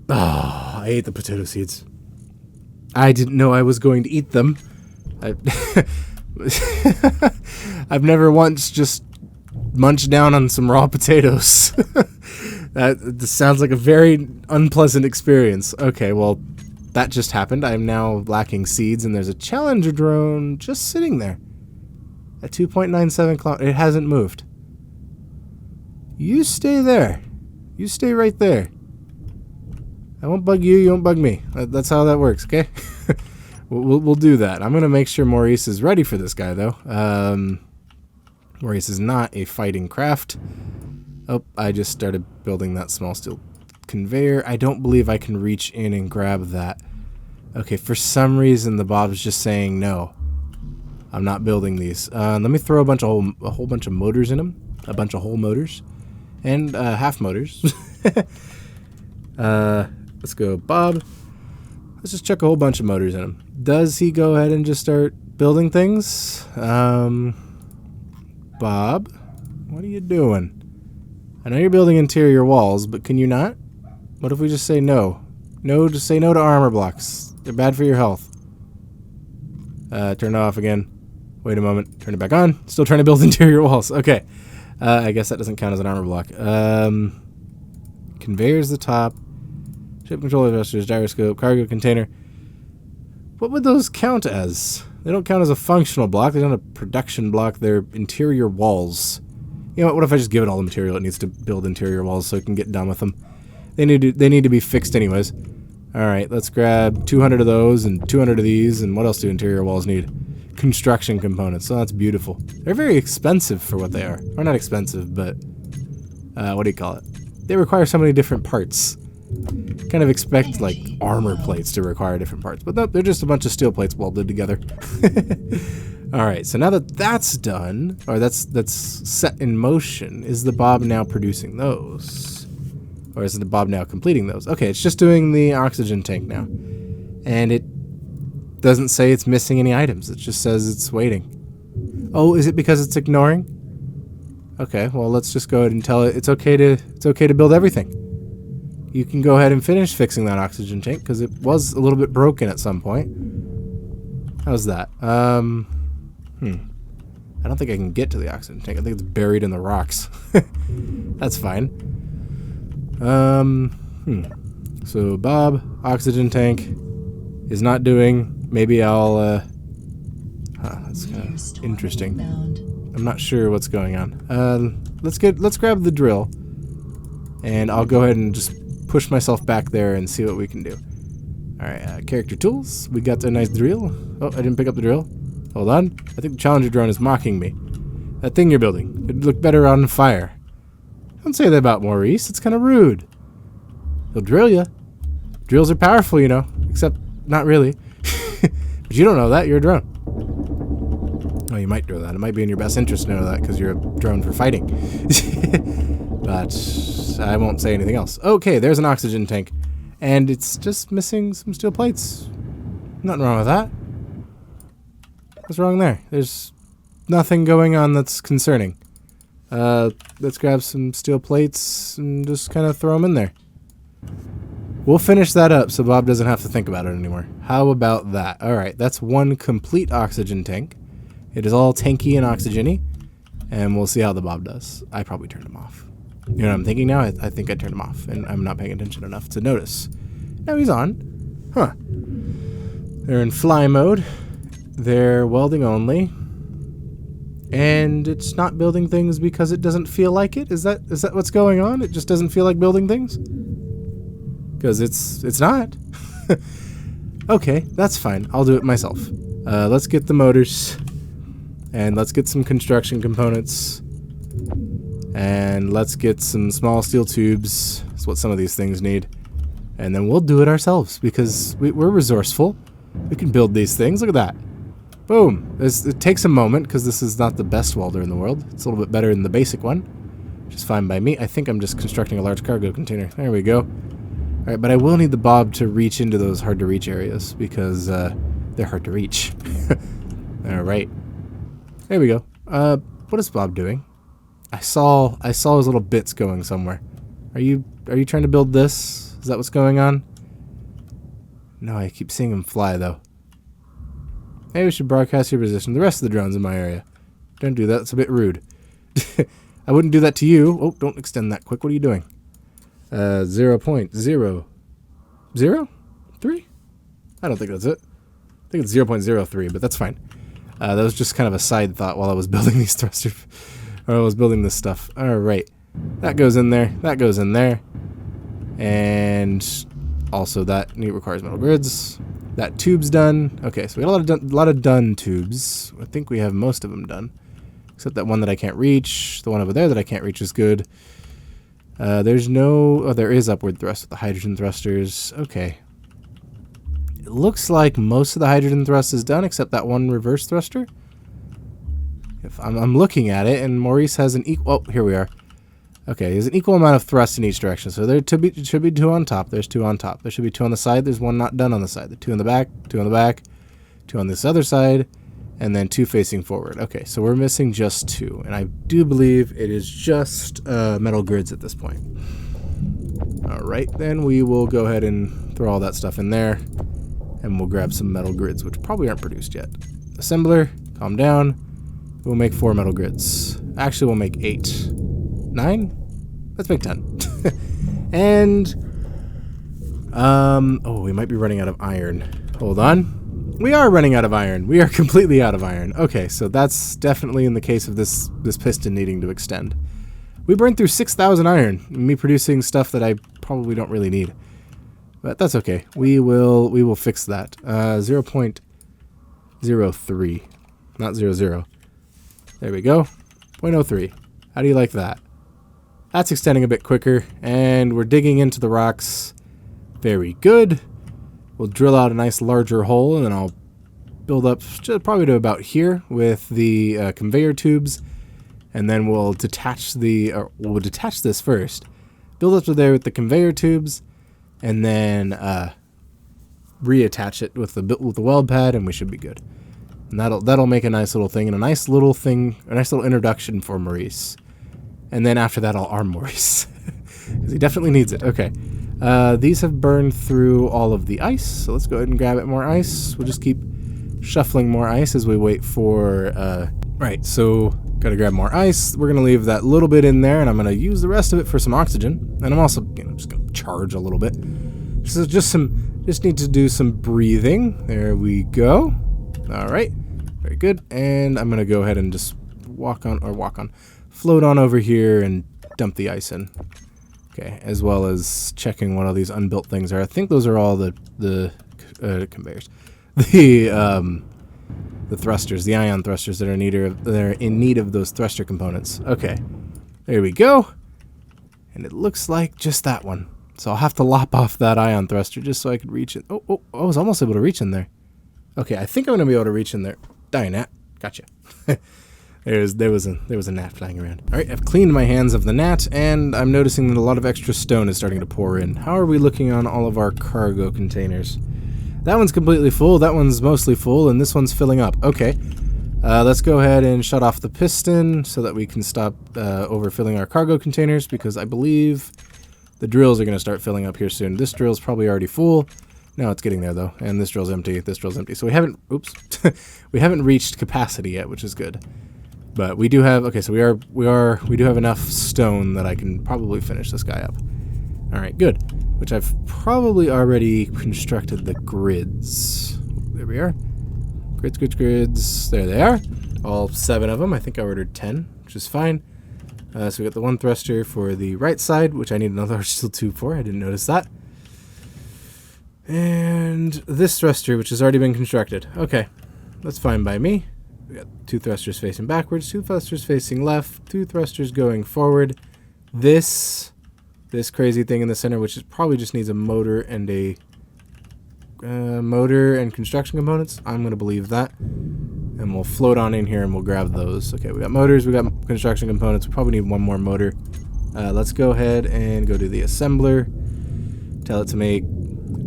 Oh, I ate the potato seeds. I didn't know I was going to eat them. I've never once just munched down on some raw potatoes. This sounds like a very unpleasant experience. Okay, well, that just happened. I'm now lacking seeds, and there's a Challenger drone just sitting there at 2.97 kilometers. It hasn't moved. You stay there. You stay right there. I won't bug you, you won't bug me. That's how that works, okay? we'll do that. I'm going to make sure Maurice is ready for this guy, though. Maurice is not a fighting craft. Oh, I just started building that small steel conveyor. I don't believe I can reach in and grab that. Okay, for some reason the Bob's just saying no. I'm not building these. Let me throw a whole bunch of motors in them. A bunch of whole motors. And half motors. Let's go, Bob. Let's just chuck a whole bunch of motors in him. Does he go ahead and just start building things? Bob, what are you doing? I know you're building interior walls, but can you not? What if we just say no? No, just say no to armor blocks. They're bad for your health. Turn it off again. Wait a moment. Turn it back on. Still trying to build interior walls. Okay. I guess that doesn't count as an armor block. Conveyor's the top. Ship control adjusters, gyroscope, cargo container. What would those count as? They don't count as a functional block. They're not a production block. They're interior walls. You know what if I just give it all the material it needs to build interior walls so it can get done with them? They need to be fixed anyways. Alright, let's grab 200 of those and 200 of these, and what else do interior walls need? Construction components. So that's beautiful. They're very expensive for what they are. Or not expensive, but what do you call it? They require so many different parts. Kind of expect like armor plates to require different parts, but no, they're just a bunch of steel plates welded together. Alright, so now that that's done, or that's set in motion, is the Bob now producing those? Or is the Bob now completing those? Okay, it's just doing the oxygen tank now. And it doesn't say it's missing any items. It just says it's waiting. Oh, is it because it's ignoring? Okay, well, let's just go ahead and tell it it's okay to build everything. You can go ahead and finish fixing that oxygen tank because it was a little bit broken at some point. How's that? I don't think I can get to the oxygen tank. I think it's buried in the rocks. That's fine. So Bob, oxygen tank is not doing. Maybe I'll. That's kind of interesting. I'm not sure what's going on. Let's grab the drill, and I'll go ahead and just push myself back there and see what we can do. All right, character tools. We got a nice drill. Oh, I didn't pick up the drill. Hold on. I think the Challenger drone is mocking me. That thing you're building, it'd look better on fire. Don't say that about Maurice. It's kind of rude. He'll drill you. Drills are powerful, you know, except not really. But you don't know that. You're a drone. Oh, you might know that. It might be in your best interest to know that because you're a drone for fighting. But I won't say anything else. Okay, there's an oxygen tank. And it's just missing some steel plates. Nothing wrong with that. What's wrong there? There's nothing going on that's concerning. Let's grab some steel plates and just kind of throw them in there. We'll finish that up so Bob doesn't have to think about it anymore. How about that? Alright, that's one complete oxygen tank. It is all tanky and oxygen-y, and we'll see how the Bob does. I probably turned him off. You know what I'm thinking now? I think I turned him off, and I'm not paying attention enough to notice. Now he's on. Huh. They're in fly mode. They're welding only. And it's not building things because it doesn't feel like it? Is that what's going on? It just doesn't feel like building things? Because it's not. Okay, that's fine. I'll do it myself. Let's get the motors. And let's get some construction components. And let's get some small steel tubes. That's what some of these things need. And then we'll do it ourselves because we're resourceful. We can build these things. Look at that. Boom. It takes a moment because this is not the best welder in the world. It's a little bit better than the basic one, which is fine by me. I think I'm just constructing a large cargo container. There we go. All right, but I will need the Bob to reach into those hard-to-reach areas because they're hard to reach. All right. There we go. What is Bob doing? I saw his little bits going somewhere. Are you trying to build this? Is that what's going on? No, I keep seeing him fly though. Maybe we should broadcast your position. The rest of the drones in my area. Don't do that. It's a bit rude. I wouldn't do that to you. Oh, don't extend that quick. What are you doing? 0.003? I don't think that's it. I think it's 0.03, but that's fine. That was just kind of a side thought while I was building these thrusters. Or I was building this stuff. Alright. That goes in there. That goes in there. And also that requires metal grids. That tube's done. Okay, so we got a lot of done tubes. I think we have most of them done. Except that one that I can't reach. The one over there that I can't reach is good. There's no... Oh, there is upward thrust with the hydrogen thrusters. Okay. It looks like most of the hydrogen thrust is done, except that one reverse thruster. If I'm looking at it, and Maurice has an equal... Oh, here we are. Okay, there's an equal amount of thrust in each direction. So there should be two on top. There's two on top. There should be two on the side. There's one not done on the side. The two in the back, two on the back, two on this other side, and then two facing forward. Okay, so we're missing just two. And I do believe it is just metal grids at this point. All right, then we will go ahead and throw all that stuff in there. And we'll grab some metal grids, which probably aren't produced yet. Assembler, calm down. We'll make 4 metal grids. Actually, we'll make 8. 9? Let's make 10. And, oh, we might be running out of iron. Hold on. We are running out of iron. We are completely out of iron. Okay, so that's definitely in the case of this piston needing to extend. We burned through 6,000 iron, me producing stuff that I probably don't really need. But that's okay. We will fix that. 0.03, not 00. There we go. 0.03. How do you like that? That's extending a bit quicker, and we're digging into the rocks. Very good. We'll drill out a nice larger hole, and then I'll build up probably to about here with the conveyor tubes, and then we'll detach we'll detach this first. Build up to there with the conveyor tubes, and then reattach it with the weld pad, and we should be good. And that'll make a nice little thing, and a nice little introduction for Maurice. And then after that, I'll arm Maurice. Because he definitely needs it. Okay. These have burned through all of the ice. So let's go ahead and grab it more ice. We'll just keep shuffling more ice as we wait for... Right, so gotta grab more ice. We're going to leave that little bit in there, and I'm going to use the rest of it for some oxygen. And I'm also just going to charge a little bit. So just need to do some breathing. There we go. All right, very good. And I'm going to go ahead and just float on over here and dump the ice in. Okay, as well as checking what all these unbuilt things are. I think those are all the conveyors. The thrusters, the ion thrusters that are in need of those thruster components. Okay, there we go. And it looks like just that one. So I'll have to lop off that ion thruster just so I could reach it. Oh, I was almost able to reach in there. Okay, I think I'm gonna be able to reach in there. Die, gnat. Gotcha. There was a gnat flying around. All right, I've cleaned my hands of the gnat, and I'm noticing that a lot of extra stone is starting to pour in. How are we looking on all of our cargo containers? That one's completely full, that one's mostly full, and this one's filling up. Okay, let's go ahead and shut off the piston so that we can stop overfilling our cargo containers, because I believe the drills are going to start filling up here soon. This drill's probably already full. No, it's getting there, though. And this drill's empty, this drill's empty. So we haven't, we haven't reached capacity yet, which is good. But we do have, okay, so we do have enough stone that I can probably finish this guy up. All right, good. Which I've probably already constructed the grids. There we are. Grids. There they are. All 7 of them. I think I ordered 10, which is fine. So we got the one thruster for the right side, which I need another steel tube for. I didn't notice that. And this thruster, which has already been constructed. Okay, that's fine by me. We got 2 thrusters facing backwards, 2 thrusters facing left, 2 thrusters going forward. This crazy thing in the center, which probably just needs a motor and construction components. I'm going to believe that. And we'll float on in here and we'll grab those. Okay, we got motors, we got construction components. We probably need one more motor. Let's go ahead and go to the assembler. Tell it to make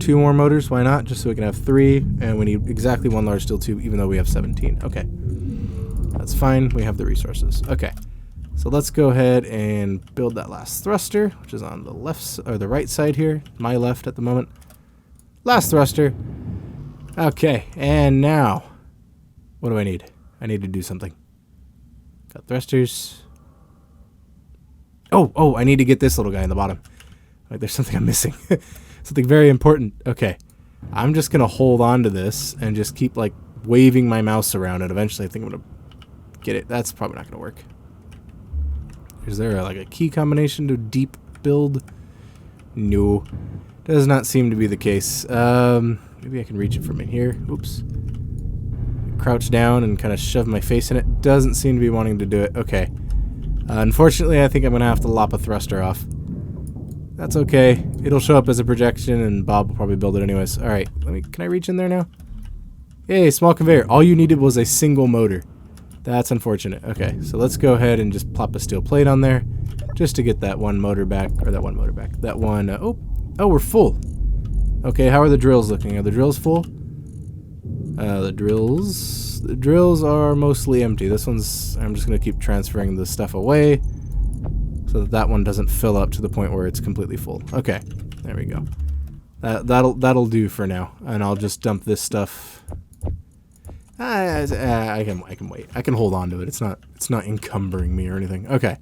2 more motors. Why not? Just so we can have 3. And we need exactly 1 large steel tube, even though we have 17. Okay. That's fine. We have the resources. Okay. So let's go ahead and build that last thruster, which is on the left or the right side here. My left at the moment. Last thruster. Okay. And now, what do I need? I need to do something. Got thrusters. Oh, I need to get this little guy in the bottom. Like, there's something I'm missing. Something very important. Okay. I'm just going to hold on to this and just keep, like, waving my mouse around, and eventually I think I'm going to get it. That's probably not going to work. Is there, like, a key combination to deep build? No. Does not seem to be the case. Maybe I can reach it from in here. Oops. Crouch down and kind of shove my face in it. Doesn't seem to be wanting to do it. Okay. Unfortunately, I think I'm going to have to lop a thruster off. That's okay. It'll show up as a projection, and Bob will probably build it anyways. All right. Can I reach in there now? Yay, small conveyor. All you needed was a single motor. That's unfortunate. Okay, so let's go ahead and just plop a steel plate on there just to get that one motor back, or that one motor back. That one, oh, we're full. Okay, how are the drills looking? Are the drills full? The drills are mostly empty. This one's, I'm just going to keep transferring the stuff away so that that one doesn't fill up to the point where it's completely full. Okay, there we go. That'll do for now, and I'll just dump this stuff. I can wait. I can hold on to it. It's not encumbering me or anything. Okay.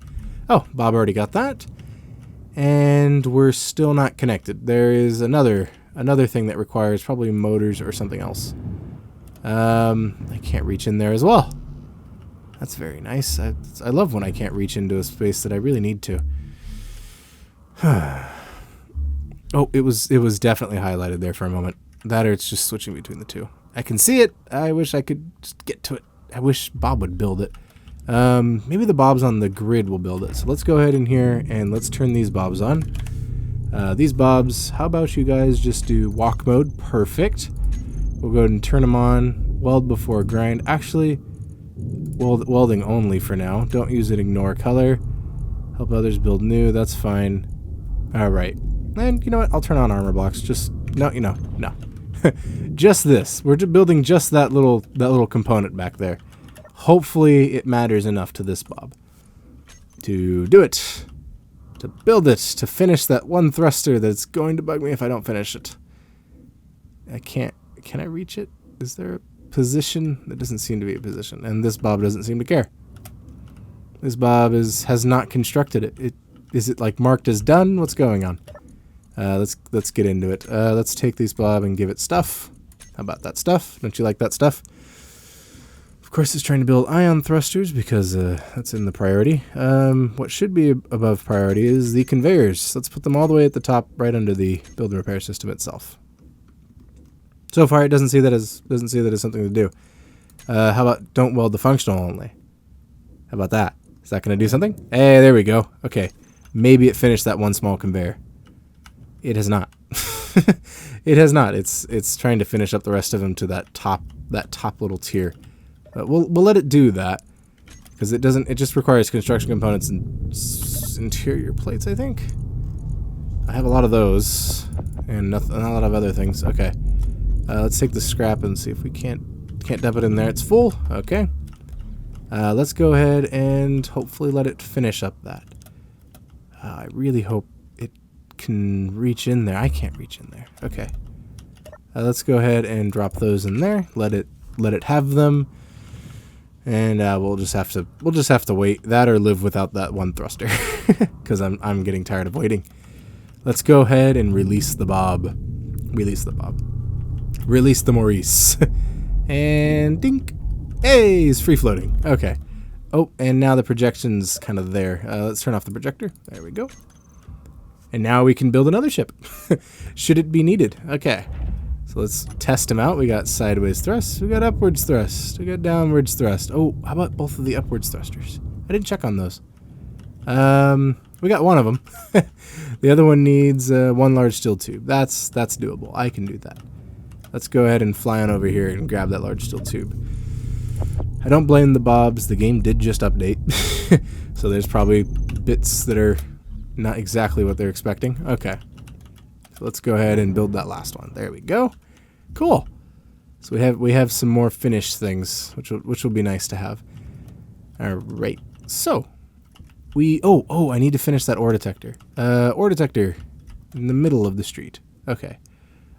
Oh, Bob already got that. And we're still not connected. There is another thing that requires probably motors or something else. I can't reach in there as well. That's very nice. I love when I can't reach into a space that I really need to. Oh, it was definitely highlighted there for a moment. That or it's just switching between the two. I can see it. I wish I could just get to it. I wish Bob would build it. Maybe the bobs on the grid will build it. So let's go ahead in here and let's turn these bobs on. These bobs, how about you guys just do walk mode? Perfect. We'll go ahead and turn them on. Weld before grind. Actually, welding only for now. Don't use it. Ignore color. Help others build new. That's fine. All right. And you know what? I'll turn on armor blocks. Just no. Just this. We're building just that little component back there. Hopefully it matters enough to this Bob. to do it. To build it. To finish that one thruster that's going to bug me if I don't finish it. I can't. Can I reach it? Is there a position? There doesn't seem to be a position. And this Bob doesn't seem to care. This Bob has not constructed it. Is it like marked as done? What's going on? Let's get into it. Let's take these Bob and give it stuff. How about that stuff? Don't you like that stuff? Of course, it's trying to build ion thrusters because that's in the priority. What should be above priority is the conveyors. Let's put them all the way at the top, right under the build and repair system itself. So far, it doesn't see that as something to do. How about don't weld the functional only? How about that? Is that going to do something? Hey, there we go. Okay, maybe it finished that one small conveyor. It has not. It has not. It's trying to finish up the rest of them to that top little tier. We'll let it do that because it doesn't. It just requires construction components and interior plates. I think I have a lot of those and not a lot of other things. Okay, let's take the scrap and see if we can't dump it in there. It's full. Okay. Let's go ahead and hopefully let it finish up that. I really hope it can reach in there. I can't reach in there. Okay. Let's go ahead and drop those in there. Let it have them. And we'll just have to wait that or live without that one thruster because I'm getting tired of waiting. Let's go ahead and release the Bob. Release the Bob. Release the Maurice. And dink. Hey, he's free floating. Okay. Oh, and now the projection's kind of there. Let's turn off the projector. There we go. And now we can build another ship. Should it be needed. Okay. So let's test them out. We got sideways thrust. We got upwards thrust. We got downwards thrust. Oh, how about both of the upwards thrusters? I didn't check on those. We got one of them. The other one needs one large steel tube. That's doable. I can do that. Let's go ahead and fly on over here and grab that large steel tube. I don't blame the Bobs. The game did just update. So there's probably bits that are not exactly what they're expecting. Okay. So let's go ahead and build that last one. There we go. Cool. So we have some more finished things, which will be nice to have. All right. So I need to finish that ore detector. Ore detector in the middle of the street. Okay.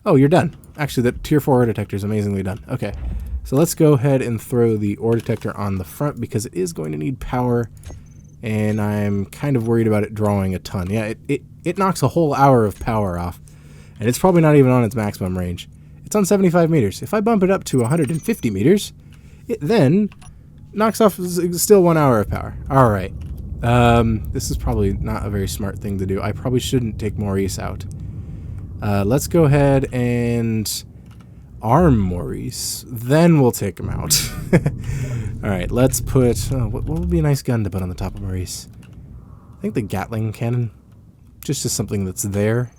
Oh, you're done. Actually, that tier 4 ore detector is amazingly done. Okay. So let's go ahead and throw the ore detector on the front because it is going to need power, and I'm kind of worried about it drawing a ton. Yeah, it knocks a whole hour of power off, and it's probably not even on its maximum range. It's on 75 meters. If I bump it up to 150 meters, it then knocks off still 1 hour of power. All right. This is probably not a very smart thing to do. I probably shouldn't take Maurice out. Let's go ahead and arm Maurice, then we'll take him out. All right, let's put what would be a nice gun to put on the top of Maurice? I think the Gatling cannon, just as something that's there.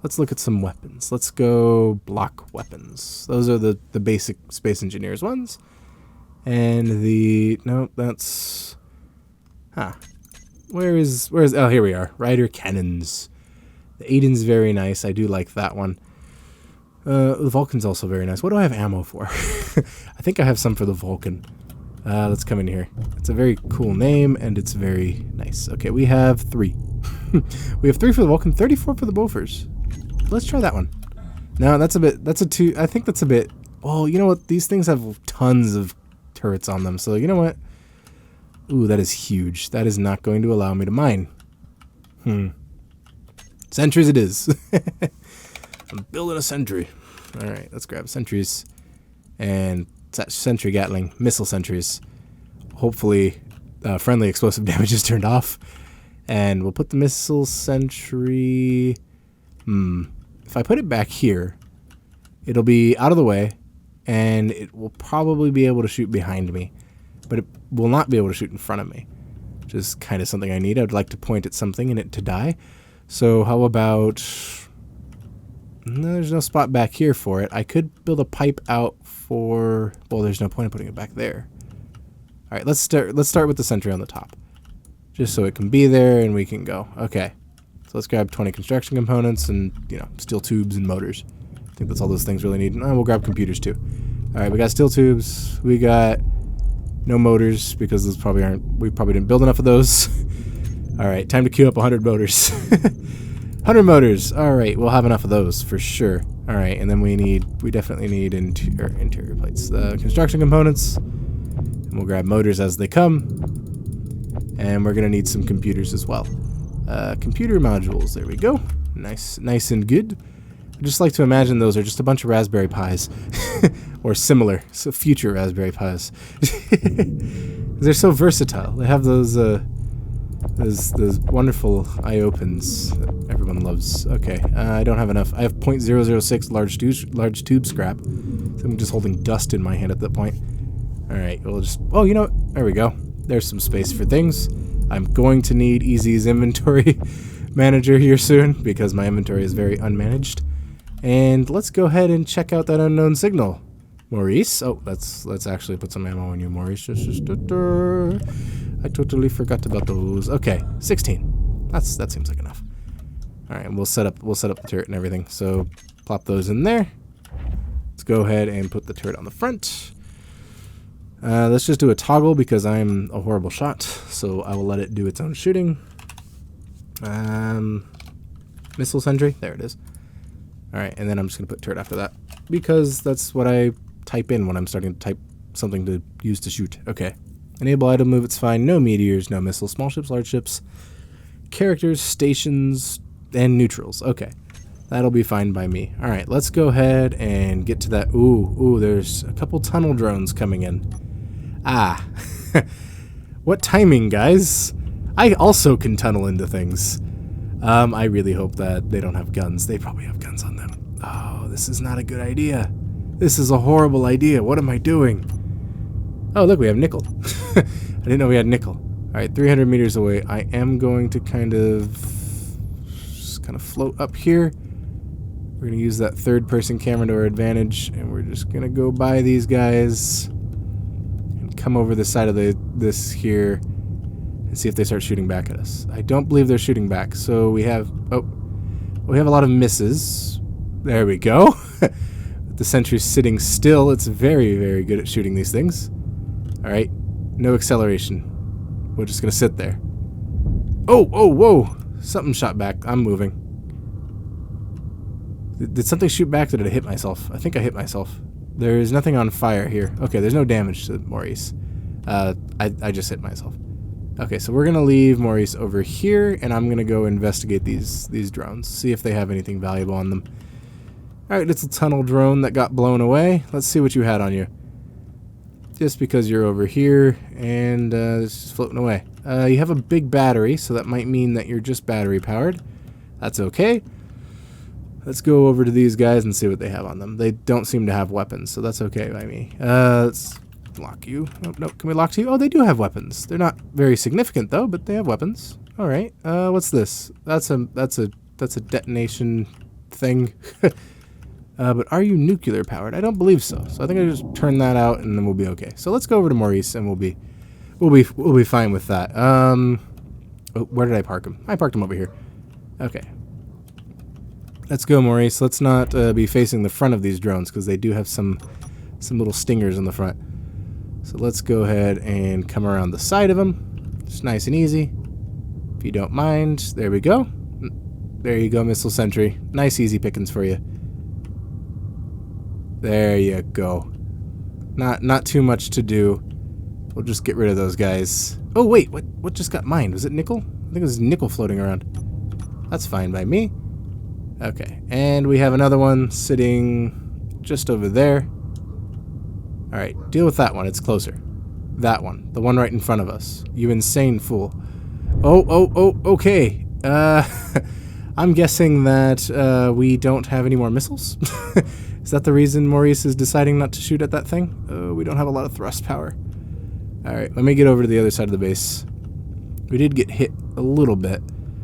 Let's look at some weapons. Let's go block weapons. Those are the basic Space Engineers ones. And that's where's oh, here we are. Rider cannons. The Aiden's very nice. I do like that one. The Vulcan's also very nice. What do I have ammo for? I think I have some for the Vulcan. Let's come in here. It's a very cool name, and it's very nice. Okay, we have 3. We have 3 for the Vulcan, 34 for the Bofors. Let's try that one. No, that's a 2. I think that's a bit... Well, you know what? These things have tons of turrets on them, so you know what? Ooh, that is huge. That is not going to allow me to mine. Sentries it is. I'm building a sentry. All right, let's grab sentries and sentry Gatling missile sentries. Hopefully, friendly explosive damage is turned off, and we'll put the missile sentry. If I put it back here, it'll be out of the way, and it will probably be able to shoot behind me, but it will not be able to shoot in front of me, which is kind of something I need. I'd like to point at something and it to die. So how about... No, there's no spot back here for it. I could build a pipe out for... Well, there's no point in putting it back there. All right, let's start with the sentry on the top, just so it can be there and we can go. Okay, so let's grab 20 construction components and steel tubes and motors. I think that's all those things really need. We'll grab computers too. All right, we got steel tubes. We got No motors, because those probably aren't... We probably didn't build enough of those. Alright, time to queue up 100 motors. 100 motors. Alright, we'll have enough of those for sure. Alright, and then we definitely need interior plates. The construction components. And we'll grab motors as they come. And we're going to need some computers as well. Computer modules. There we go. Nice and good. I just like to imagine those are just a bunch of Raspberry Pis. Or similar. So future Raspberry Pis. They're so versatile. They have those wonderful IO pins that everyone loves. Okay, I don't have enough. I have 0.006 large tube scrap. So I'm just holding dust in my hand at that point. Alright, we'll just... Oh, you know what? There we go. There's some space for things. I'm going to need Easy's inventory manager here soon because my inventory is very unmanaged. And let's go ahead and check out that unknown signal. Maurice? Oh, let's actually put some ammo on you, Maurice. I totally forgot about those. Okay, 16. That seems like enough. All right, we'll set up the turret and everything. So plop those in there. Let's go ahead and put the turret on the front. Let's just do a toggle because I'm a horrible shot, so I will let it do its own shooting. Missile sentry, there it is. All right, and then I'm just gonna put turret after that because that's what I type in when I'm starting to type something to use to shoot. Okay. Enable idle move, it's fine. No meteors, no missiles, small ships, large ships, characters, stations, and neutrals. Okay. That'll be fine by me. Alright, let's go ahead and get to that. Ooh, there's a couple tunnel drones coming in. Ah. What timing, guys? I also can tunnel into things. I really hope that they don't have guns. They probably have guns on them. Oh, this is not a good idea. This is a horrible idea. What am I doing? Oh, look, we have nickel. I didn't know we had nickel. All right, 300 meters away. I am going to kind of float up here. We're going to use that third-person camera to our advantage, and we're just going to go by these guys and come over the side of this here and see if they start shooting back at us. I don't believe they're shooting back, so we have a lot of misses. There we go. The sentry's sitting still. It's very, very good at shooting these things. Alright, no acceleration. We're just gonna sit there. Oh, whoa! Something shot back. I'm moving. Did something shoot back? Or did I hit myself? I think I hit myself. There's nothing on fire here. Okay, there's no damage to Maurice. I just hit myself. Okay, so we're gonna leave Maurice over here, and I'm gonna go investigate these drones. See if they have anything valuable on them. Alright, little tunnel drone that got blown away. Let's see what you had on you. Just because you're over here and it's just floating away. You have a big battery, so that might mean that you're just battery powered. That's okay. Let's go over to these guys and see what they have on them. They don't seem to have weapons, so that's okay by me. Let's lock you. Oh, no, can we lock you? Oh, they do have weapons. They're not very significant though, but they have weapons. All right. What's this? That's a detonation thing. But are you nuclear powered? I don't believe so. So I think I just turn that out and then we'll be okay. So let's go over to Maurice and we'll be fine with that. Oh, where did I park him? I parked him over here. Okay. Let's go, Maurice. Let's not be facing the front of these drones because they do have some little stingers in the front. So let's go ahead and come around the side of them. Just nice and easy. If you don't mind. There we go. There you go, missile sentry. Nice easy pickings for you. There you go. Not too much to do. We'll just get rid of those guys. Oh wait, what just got mined? Was it nickel? I think it was nickel floating around. That's fine by me. Okay, and we have another one sitting just over there. Alright, deal with that one, it's closer. That one, the one right in front of us. You insane fool. Oh, okay. I'm guessing that we don't have any more missiles. Is that the reason Maurice is deciding not to shoot at that thing? We don't have a lot of thrust power. Alright, let me get over to the other side of the base. We did get hit a little bit.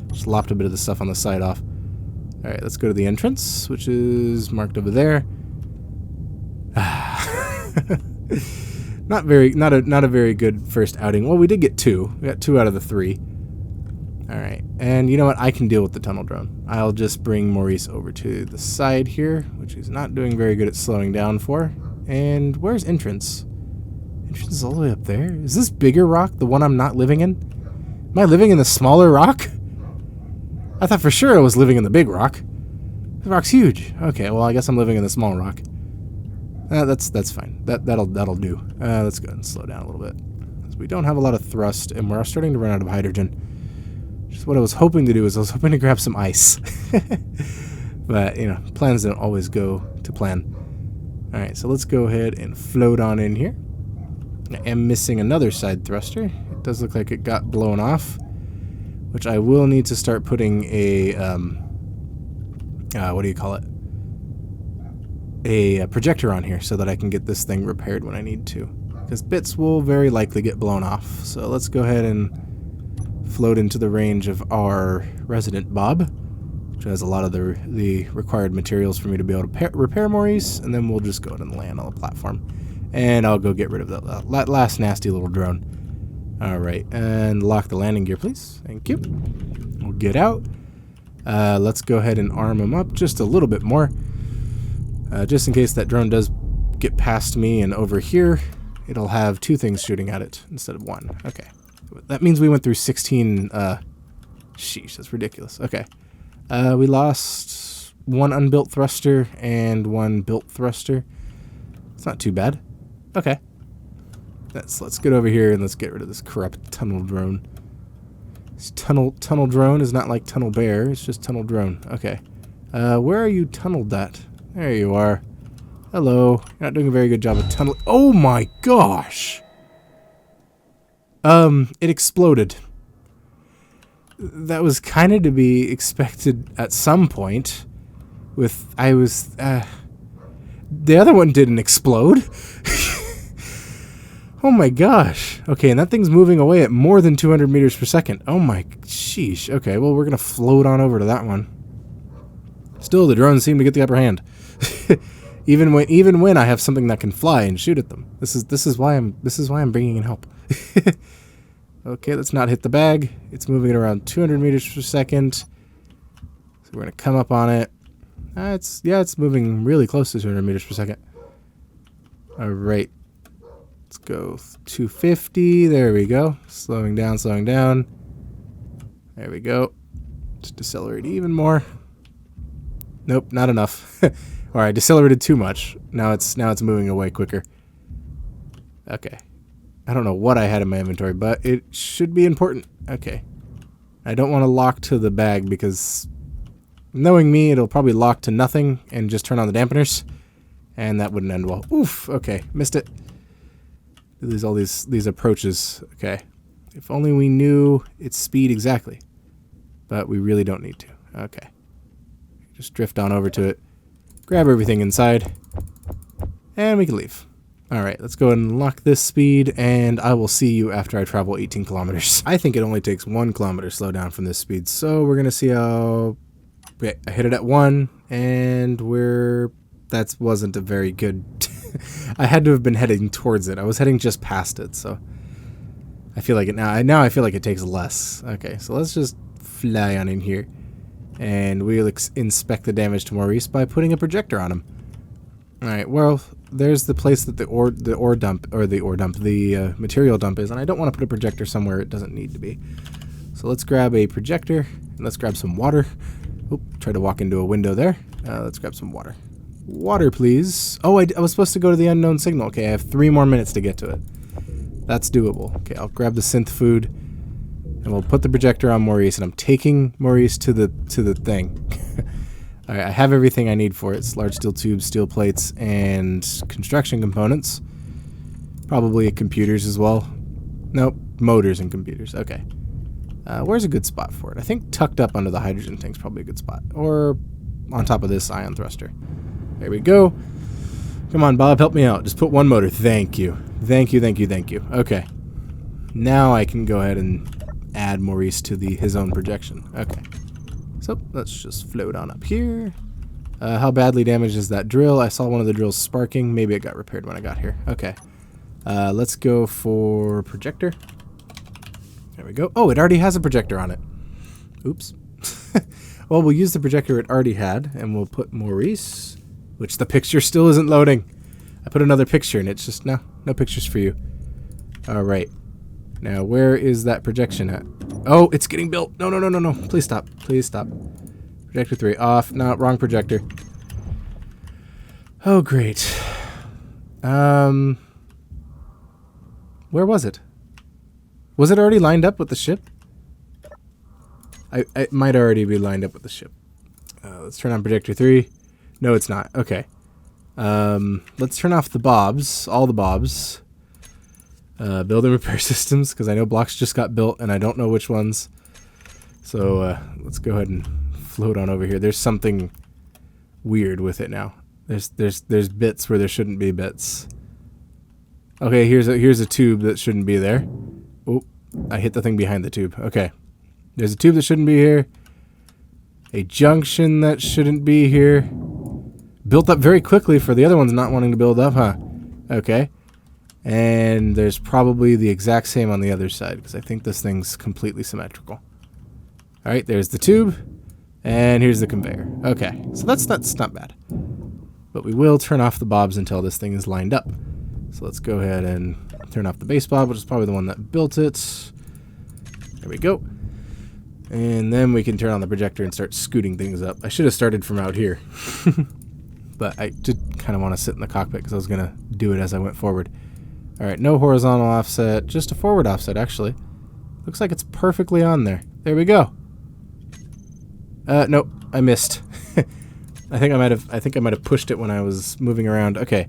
Just lopped a bit of the stuff on the side off. Alright, let's go to the entrance, which is marked over there. Not a very good first outing. Well, we did get 2. We got 2 out of the 3. Alright, and you know what? I can deal with the tunnel drone. I'll just bring Maurice over to the side here, which he's not doing very good at slowing down for. And where's entrance? Entrance is all the way up there. Is this bigger rock the one I'm not living in? Am I living in the smaller rock? I thought for sure I was living in the big rock. The rock's huge. Okay, well I guess I'm living in the small rock. That's fine. That'll do. Let's go ahead and slow down a little bit. We don't have a lot of thrust, and we're starting to run out of hydrogen. Just what I was hoping to do is I was hoping to grab some ice. But, you know, plans don't always go to plan. Alright, so let's go ahead and float on in here. I am missing another side thruster. It does look like it got blown off, which I will need to start putting a, what do you call it? A projector on here so that I can get this thing repaired when I need to. Because bits will very likely get blown off. So let's go ahead and float into the range of our resident Bob, which has a lot of the required materials for me to be able to repair Maurice, and then we'll just go ahead and land on the platform. And I'll go get rid of that last nasty little drone. Alright, and lock the landing gear, please. Thank you. We'll get out. Let's go ahead and arm him up just a little bit more. Just in case that drone does get past me and over here, it'll have 2 things shooting at it instead of 1. Okay. That means we went through 16, sheesh, that's ridiculous. Okay. We lost 1 unbuilt thruster and 1 built thruster. It's not too bad. Okay. Let's get over here and let's get rid of this corrupt tunnel drone. This tunnel drone is not like Tunnel Bear, it's just tunnel drone. Okay. Where are you tunneled at? There you are. Hello. You're not doing a very good job of tunneling. Oh my gosh! It exploded. That was kind of to be expected at some point. The other one didn't explode. Oh my gosh. Okay, and that thing's moving away at more than 200 meters per second. Oh my, sheesh. Okay, well we're gonna float on over to that one. Still, the drones seem to get the upper hand. even when I have something that can fly and shoot at them. This is why I'm bringing in help. Okay, let's not hit the bag. It's moving at around 200 meters per second. So we're gonna come up on it. It's moving really close to 200 meters per second. All right, let's go 250. There we go. Slowing down. There we go. Just decelerate even more. Nope, not enough. All right, decelerated too much. Now it's moving away quicker. Okay. I don't know what I had in my inventory, but it should be important. Okay. I don't want to lock to the bag because knowing me, it'll probably lock to nothing and just turn on the dampeners. And that wouldn't end well. Oof, okay. Missed it. There's all these approaches. Okay. If only we knew its speed exactly. But we really don't need to. Okay. Just drift on over to it. Grab everything inside. And we can leave. Alright, let's go ahead and lock this speed, and I will see you after I travel 18 kilometers. I think it only takes 1 kilometer slow down from this speed, so we're going to see how... Okay, I hit it at 1, and that wasn't a very good... I had to have been heading towards it. I was heading just past it, so... I feel like it now. Now I feel like it takes less. Okay, so let's just fly on in here. And we'll inspect the damage to Maurice by putting a projector on him. Alright, well... There's the place that the material dump is, and I don't want to put a projector somewhere it doesn't need to be. So let's grab a projector, and let's grab some water. Oop, try to walk into a window there. Let's grab some water. Water, please. Oh, I was supposed to go to the unknown signal. Okay, I have 3 more minutes to get to it. That's doable. Okay, I'll grab the synth food, and we'll put the projector on Maurice, and I'm taking Maurice to the thing. Alright, I have everything I need for it. It's large steel tubes, steel plates, and construction components. Probably computers as well. Nope, motors and computers. Okay. Where's a good spot for it? I think tucked up under the hydrogen thing's probably a good spot. Or on top of this ion thruster. There we go. Come on, Bob, help me out. Just put 1 motor. Thank you. Thank you. Okay. Now I can go ahead and add Maurice to his own projection. Okay. So let's just float on up here. How badly damaged is that drill? I saw one of the drills sparking. Maybe it got repaired when I got here. Okay. Let's go for projector. There we go. Oh, it already has a projector on it. Oops. Well, we'll use the projector it already had, and we'll put Maurice, which the picture still isn't loading. I put another picture, and it's just, no pictures for you. All right. Now, where is that projection at? Oh, it's getting built. No, no, no, no, no. Please stop. Please stop. Projector 3 off. No, wrong projector. Oh, great. Where was it? Was it already lined up with the ship? It might already be lined up with the ship. Let's turn on projector 3. No, it's not. Okay. Let's turn off the bobs. All the bobs. Build and repair systems, because I know blocks just got built, and I don't know which ones. So, let's go ahead and float on over here. There's something weird with it now. There's bits where there shouldn't be bits. Okay, here's a tube that shouldn't be there. Oh, I hit the thing behind the tube. Okay. There's a tube that shouldn't be here. A junction that shouldn't be here. Built up very quickly for the other ones not wanting to build up, huh? Okay. And there's probably the exact same on the other side, because I think this thing's completely symmetrical. Alright, there's the tube. And here's the conveyor. Okay, so that's not bad. But we will turn off the bobs until this thing is lined up. So let's go ahead and turn off the base bob, which is probably the one that built it. There we go. And then we can turn on the projector and start scooting things up. I should have started from out here. But I did kind of want to sit in the cockpit because I was going to do it as I went forward. Alright, no horizontal offset, just a forward offset, actually. Looks like it's perfectly on there. There we go. Nope, I missed. I think I might have pushed it when I was moving around. Okay.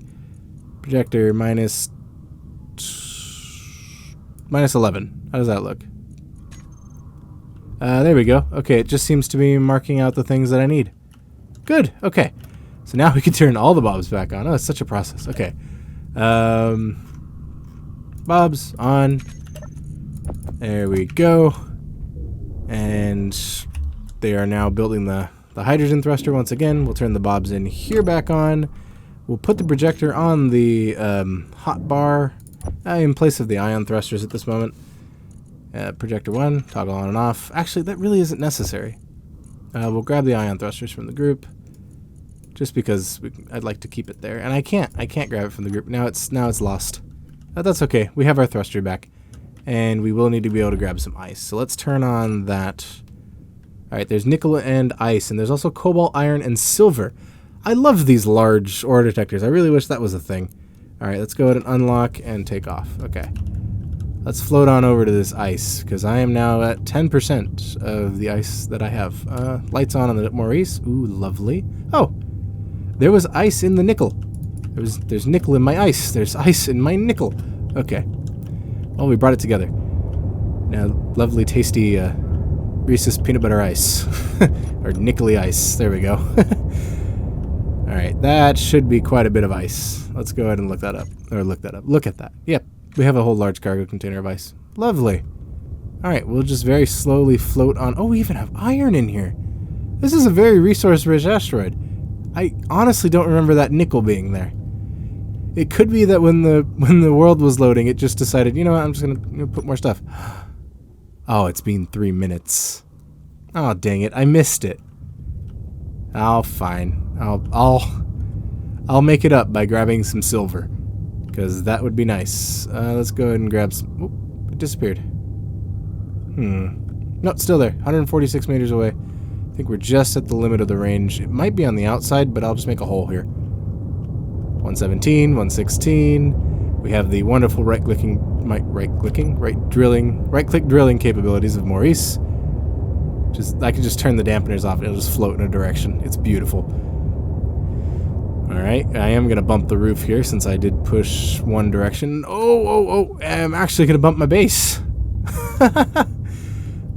Projector minus 11. How does that look? There we go. Okay, it just seems to be marking out the things that I need. Good. Okay. So now we can turn all the bobs back on. Oh, it's such a process. Okay. Bobs on. There we go. And they are now building the hydrogen thruster once again. We'll turn the bobs in here back on. We'll put the projector on the hot bar in place of the ion thrusters at this moment. Projector 1, toggle on and off. Actually, that really isn't necessary. We'll grab the ion thrusters from the group, just because I'd like to keep it there. And I can't grab it from the group. Now it's lost. But that's okay. We have our thruster back. And we will need to be able to grab some ice. So let's turn on that. Alright, there's nickel and ice. And there's also cobalt, iron, and silver. I love these large ore detectors. I really wish that was a thing. Alright, let's go ahead and unlock and take off. Okay. Let's float on over to this ice, because I am now at 10% of the ice that I have. Lights on the Maurice. Ooh, lovely. Oh, there was ice in the nickel. There's nickel in my ice. There's ice in my nickel. Okay. Well, we brought it together. Now, lovely, tasty Reese's peanut butter ice. Or nickely ice. There we go. Alright, that should be quite a bit of ice. Let's go ahead and look that up. Or look that up. Look at that. Yep. We have a whole large cargo container of ice. Lovely. Alright, we'll just very slowly float on. Oh, we even have iron in here. This is a very resource-rich asteroid. I honestly don't remember that nickel being there. It could be that when the world was loading, it just decided, you know what, I'm just gonna put more stuff. Oh, it's been 3 minutes. Oh, dang it, I missed it. Oh, fine. I'll make it up by grabbing some silver. Because that would be nice. Let's go ahead and grab some... Oh, it disappeared. No, it's still there. 146 meters away. I think we're just at the limit of the range. It might be on the outside, but I'll just make a hole here. 117, 116. We have the wonderful right-click drilling capabilities of Maurice. I can just turn the dampeners off and it'll just float in a direction. It's beautiful. Alright, I am going to bump the roof here since I did push one direction. Oh, I'm actually going to bump my base.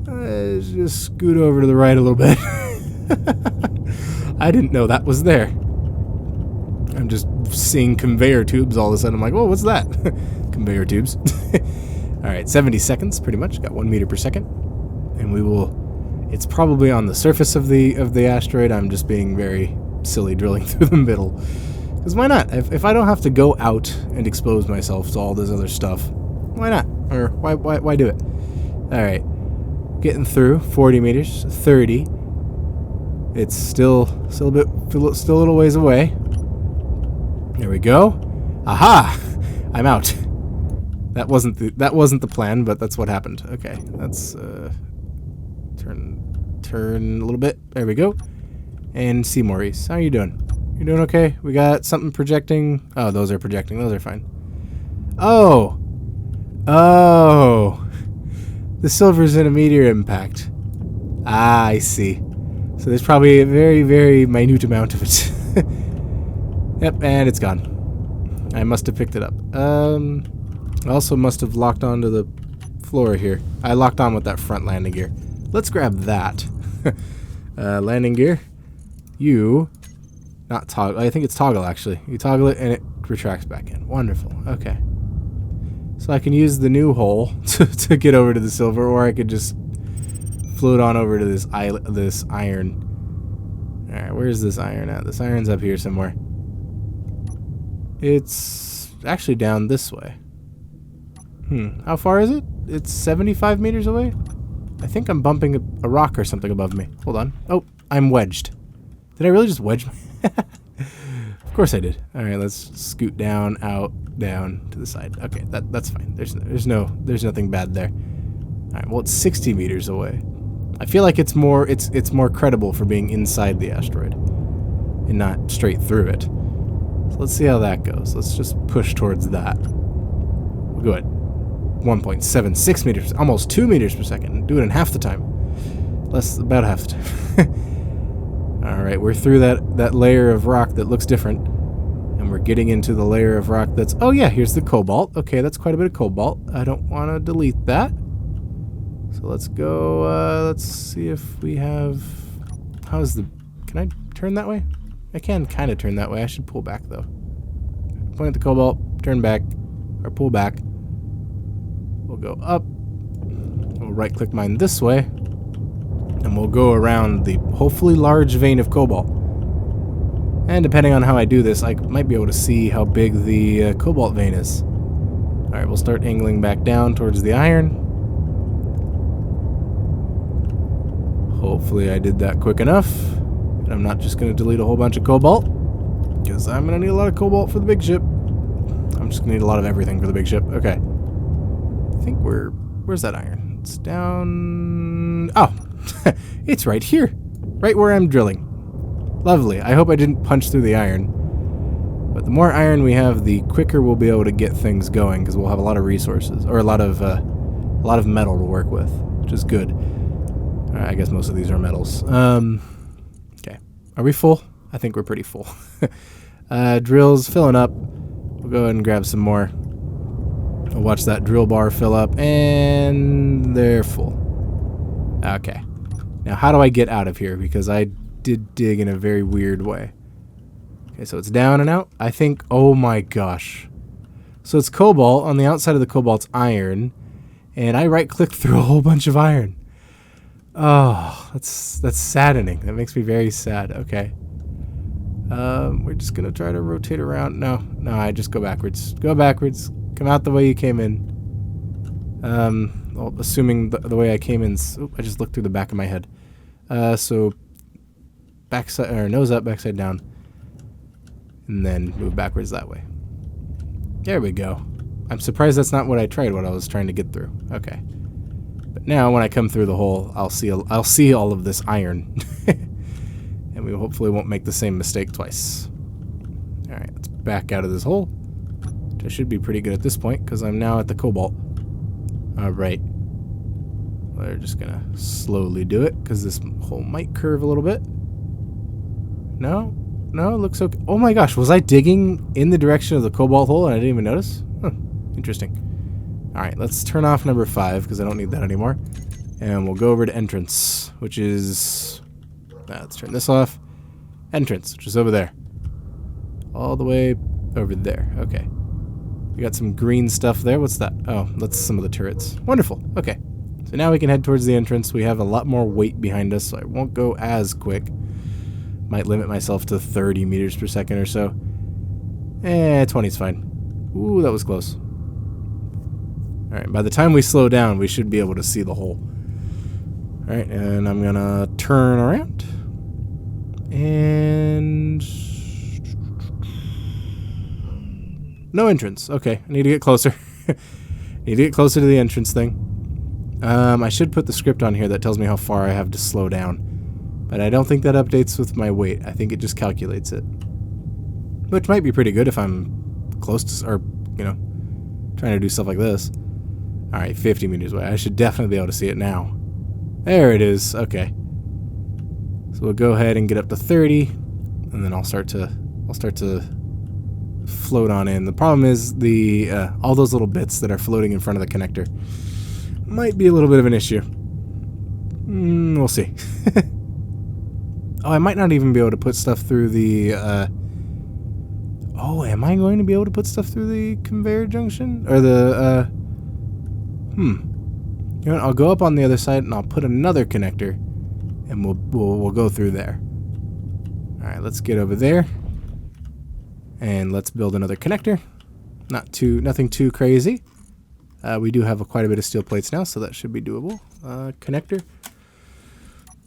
Just scoot over to the right a little bit. I didn't know that was there. I'm just seeing conveyor tubes all of a sudden. I'm like, whoa, what's that? Conveyor tubes. Alright, 70 seconds, pretty much. Got 1 meter per second. And we will... It's probably on the surface of the asteroid. I'm just being very... silly drilling through the middle, because why not? If I don't have to go out and expose myself to all this other stuff, why not? Or why do it? All right, getting through 40 meters, 30. It's still a little ways away. There we go. Aha! I'm out. That wasn't the plan, but that's what happened. Okay, let's turn a little bit. There we go. And see Maurice. How are you doing? You doing okay? We got something projecting. Oh, those are projecting. Those are fine. Oh. Oh. The silver's in a meteor impact. Ah, I see. So there's probably a very, very minute amount of it. Yep, and it's gone. I must have picked it up. I also must have locked onto the floor here. I locked on with that front landing gear. Let's grab that. Landing gear. You... Not toggle. I think it's toggle, actually. You toggle it, and it retracts back in. Wonderful. Okay. So I can use the new hole to get over to the silver, or I could just float on over to this iron. Alright, where's this iron at? This iron's up here somewhere. It's actually down this way. How far is it? It's 75 meters away? I think I'm bumping a rock or something above me. Hold on. Oh, I'm wedged. Did I really just wedge my... Of course I did. Alright, let's scoot down, out, down, to the side. Okay, that's fine. There's nothing bad there. Alright, well it's 60 meters away. I feel like it's more credible for being inside the asteroid and not straight through it. So let's see how that goes. Let's just push towards that. We'll go at 1.76 meters, almost 2 meters per second. Do it in half the time. About half the time. Alright, we're through that layer of rock that looks different. And we're getting into the layer of rock that's... Oh yeah, here's the cobalt. Okay, that's quite a bit of cobalt. I don't want to delete that. So let's go, let's see if we have... How's the... Can I turn that way? I can kind of turn that way. I should pull back, though. Point at the cobalt, turn back, or pull back. We'll go up. We'll right-click mine this way. And we'll go around the hopefully large vein of cobalt. And depending on how I do this, I might be able to see how big the cobalt vein is. Alright, we'll start angling back down towards the iron. Hopefully I did that quick enough. And I'm not just going to delete a whole bunch of cobalt. Because I'm going to need a lot of cobalt for the big ship. I'm just going to need a lot of everything for the big ship. Okay. I think where's that iron? It's down... Oh! It's right here. Right where I'm drilling. Lovely. I hope I didn't punch through the iron. But the more iron we have, the quicker we'll be able to get things going, because we'll have a lot of resources, or a lot of metal to work with, which is good. I guess most of these are metals. Okay. Are we full? I think we're pretty full. Drills filling up. We'll go ahead and grab some more. I'll watch that drill bar fill up, and they're full. Okay. Now, how do I get out of here? Because I did dig in a very weird way. Okay, so it's down and out. I think, oh my gosh. So it's cobalt. On the outside of the cobalt's iron. And I right-clicked through a whole bunch of iron. Oh, that's saddening. That makes me very sad. Okay. We're just going to try to rotate around. No, I just go backwards. Go backwards. Come out the way you came in. Well, assuming the way I came in... Oh, I just looked through the back of my head. So... backside, or nose up, backside down. And then move backwards that way. There we go. I'm surprised that's not what I was trying to get through. Okay. But now when I come through the hole, I'll see all of this iron. And we hopefully won't make the same mistake twice. Alright, let's back out of this hole. Which I should be pretty good at this point, because I'm now at the cobalt. Alright. We're just gonna slowly do it, because this hole might curve a little bit. No, it looks okay. Oh my gosh, was I digging in the direction of the cobalt hole and I didn't even notice? Huh, interesting. Alright, let's turn off number 5 because I don't need that anymore. And we'll go over to entrance, which is... let's turn this off. Entrance, which is over there. All the way over there. Okay. We got some green stuff there. What's that? Oh, that's some of the turrets. Wonderful. Okay. So now we can head towards the entrance. We have a lot more weight behind us, so I won't go as quick. Might limit myself to 30 meters per second or so. 20's fine. Ooh, that was close. Alright, by the time we slow down, we should be able to see the hole. Alright, and I'm gonna turn around. And... no entrance. Okay, I need to get closer. Need to get closer to the entrance thing. I should put the script on here that tells me how far I have to slow down. But I don't think that updates with my weight. I think it just calculates it. Which might be pretty good if I'm close to, or, you know, trying to do stuff like this. Alright, 50 meters away. I should definitely be able to see it now. There it is. Okay. So we'll go ahead and get up to 30, and then I'll start to float on in. The problem is the all those little bits that are floating in front of the connector might be a little bit of an issue. We'll see. Oh, I might not even be able to put stuff through the oh, am I going to be able to put stuff through the conveyor junction? Or the You know what, I'll go up on the other side and I'll put another connector and we'll go through there. Alright, let's get over there. And let's build another connector. Nothing too crazy. We do have quite a bit of steel plates now, so that should be doable. Connector.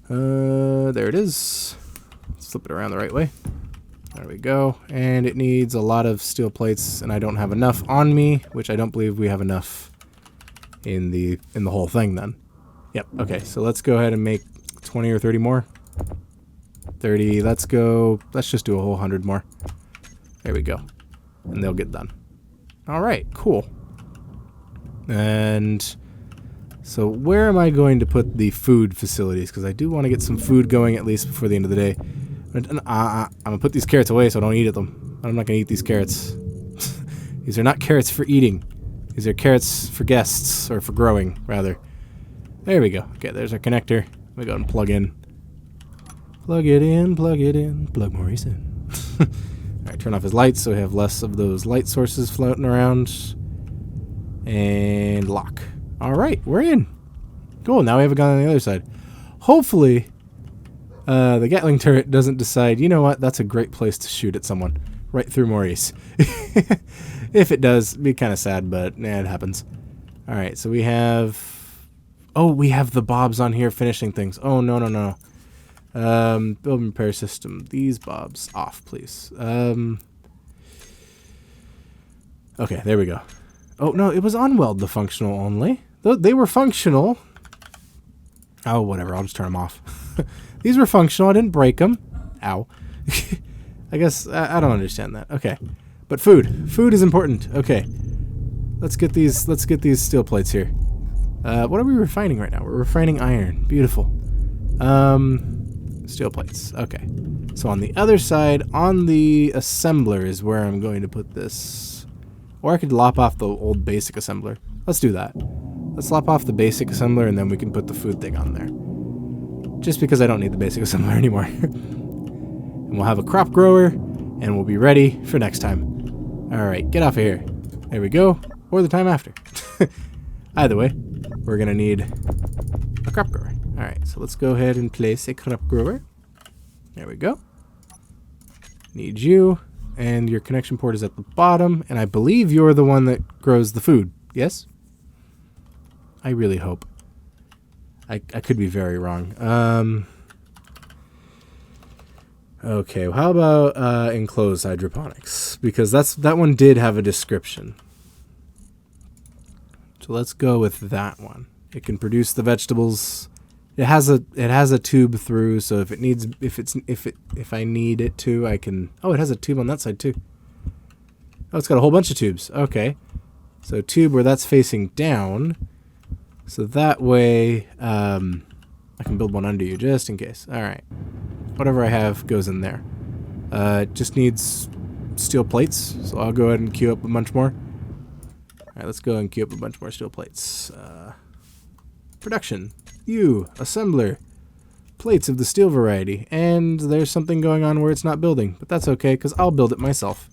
There it is. Let's flip it around the right way. There we go. And it needs a lot of steel plates, and I don't have enough on me, which I don't believe we have enough in the whole thing then. Yep, okay, so let's go ahead and make 20 or 30 more. 30, let's just do a whole 100 more. There we go. And they'll get done. Alright, cool. And so where am I going to put the food facilities? Because I do want to get some food going at least before the end of the day. I'm going to put these carrots away so I don't eat them. I'm not going to eat these carrots. These are not carrots for eating. These are carrots for guests, or for growing, rather. There we go. Okay, there's our connector. Let me go and plug in. Plug it in, plug Maurice in. Alright, turn off his lights so we have less of those light sources floating around. And lock. Alright, we're in. Cool, now we have a gun on the other side. Hopefully, the Gatling turret doesn't decide, you know what, that's a great place to shoot at someone. Right through Maurice. If it does, it'd be kind of sad, but it happens. Alright, so we have... Oh, we have the bobs on here finishing things. Oh, no. Build and repair system. These bobs off, please. Okay, there we go. Oh, no, it was on weld the functional only. They were functional. Oh, whatever, I'll just turn them off. These were functional, I didn't break them. Ow. I guess, I don't understand that. Okay. But food. Food is important. Okay. Let's get these steel plates here. What are we refining right now? We're refining iron. Beautiful. Steel plates. Okay. So on the other side, on the assembler is where I'm going to put this. Or I could lop off the old basic assembler. Let's do that. Let's lop off the basic assembler and then we can put the food thing on there. Just because I don't need the basic assembler anymore. And we'll have a crop grower and we'll be ready for next time. Alright, get off of here. There we go. Or the time after. Either way, we're going to need a crop grower. Alright, so let's go ahead and place a crop grower. There we go. Need you. And your connection port is at the bottom. And I believe you're the one that grows the food. Yes? I really hope. I could be very wrong. Okay, well, how about enclosed hydroponics? Because that one did have a description. So let's go with that one. It can produce the vegetables. It has a tube through, so if I need it to, I can. Oh, it has a tube on that side too. Oh, it's got a whole bunch of tubes. Okay, so tube where that's facing down, so that way I can build one under you just in case. All right, whatever I have goes in there. It just needs steel plates, so I'll go ahead and queue up a bunch more. All right, let's go and queue up a bunch more steel plates. Production. You, assembler. Plates of the steel variety. And there's something going on where it's not building. But that's okay, because I'll build it myself.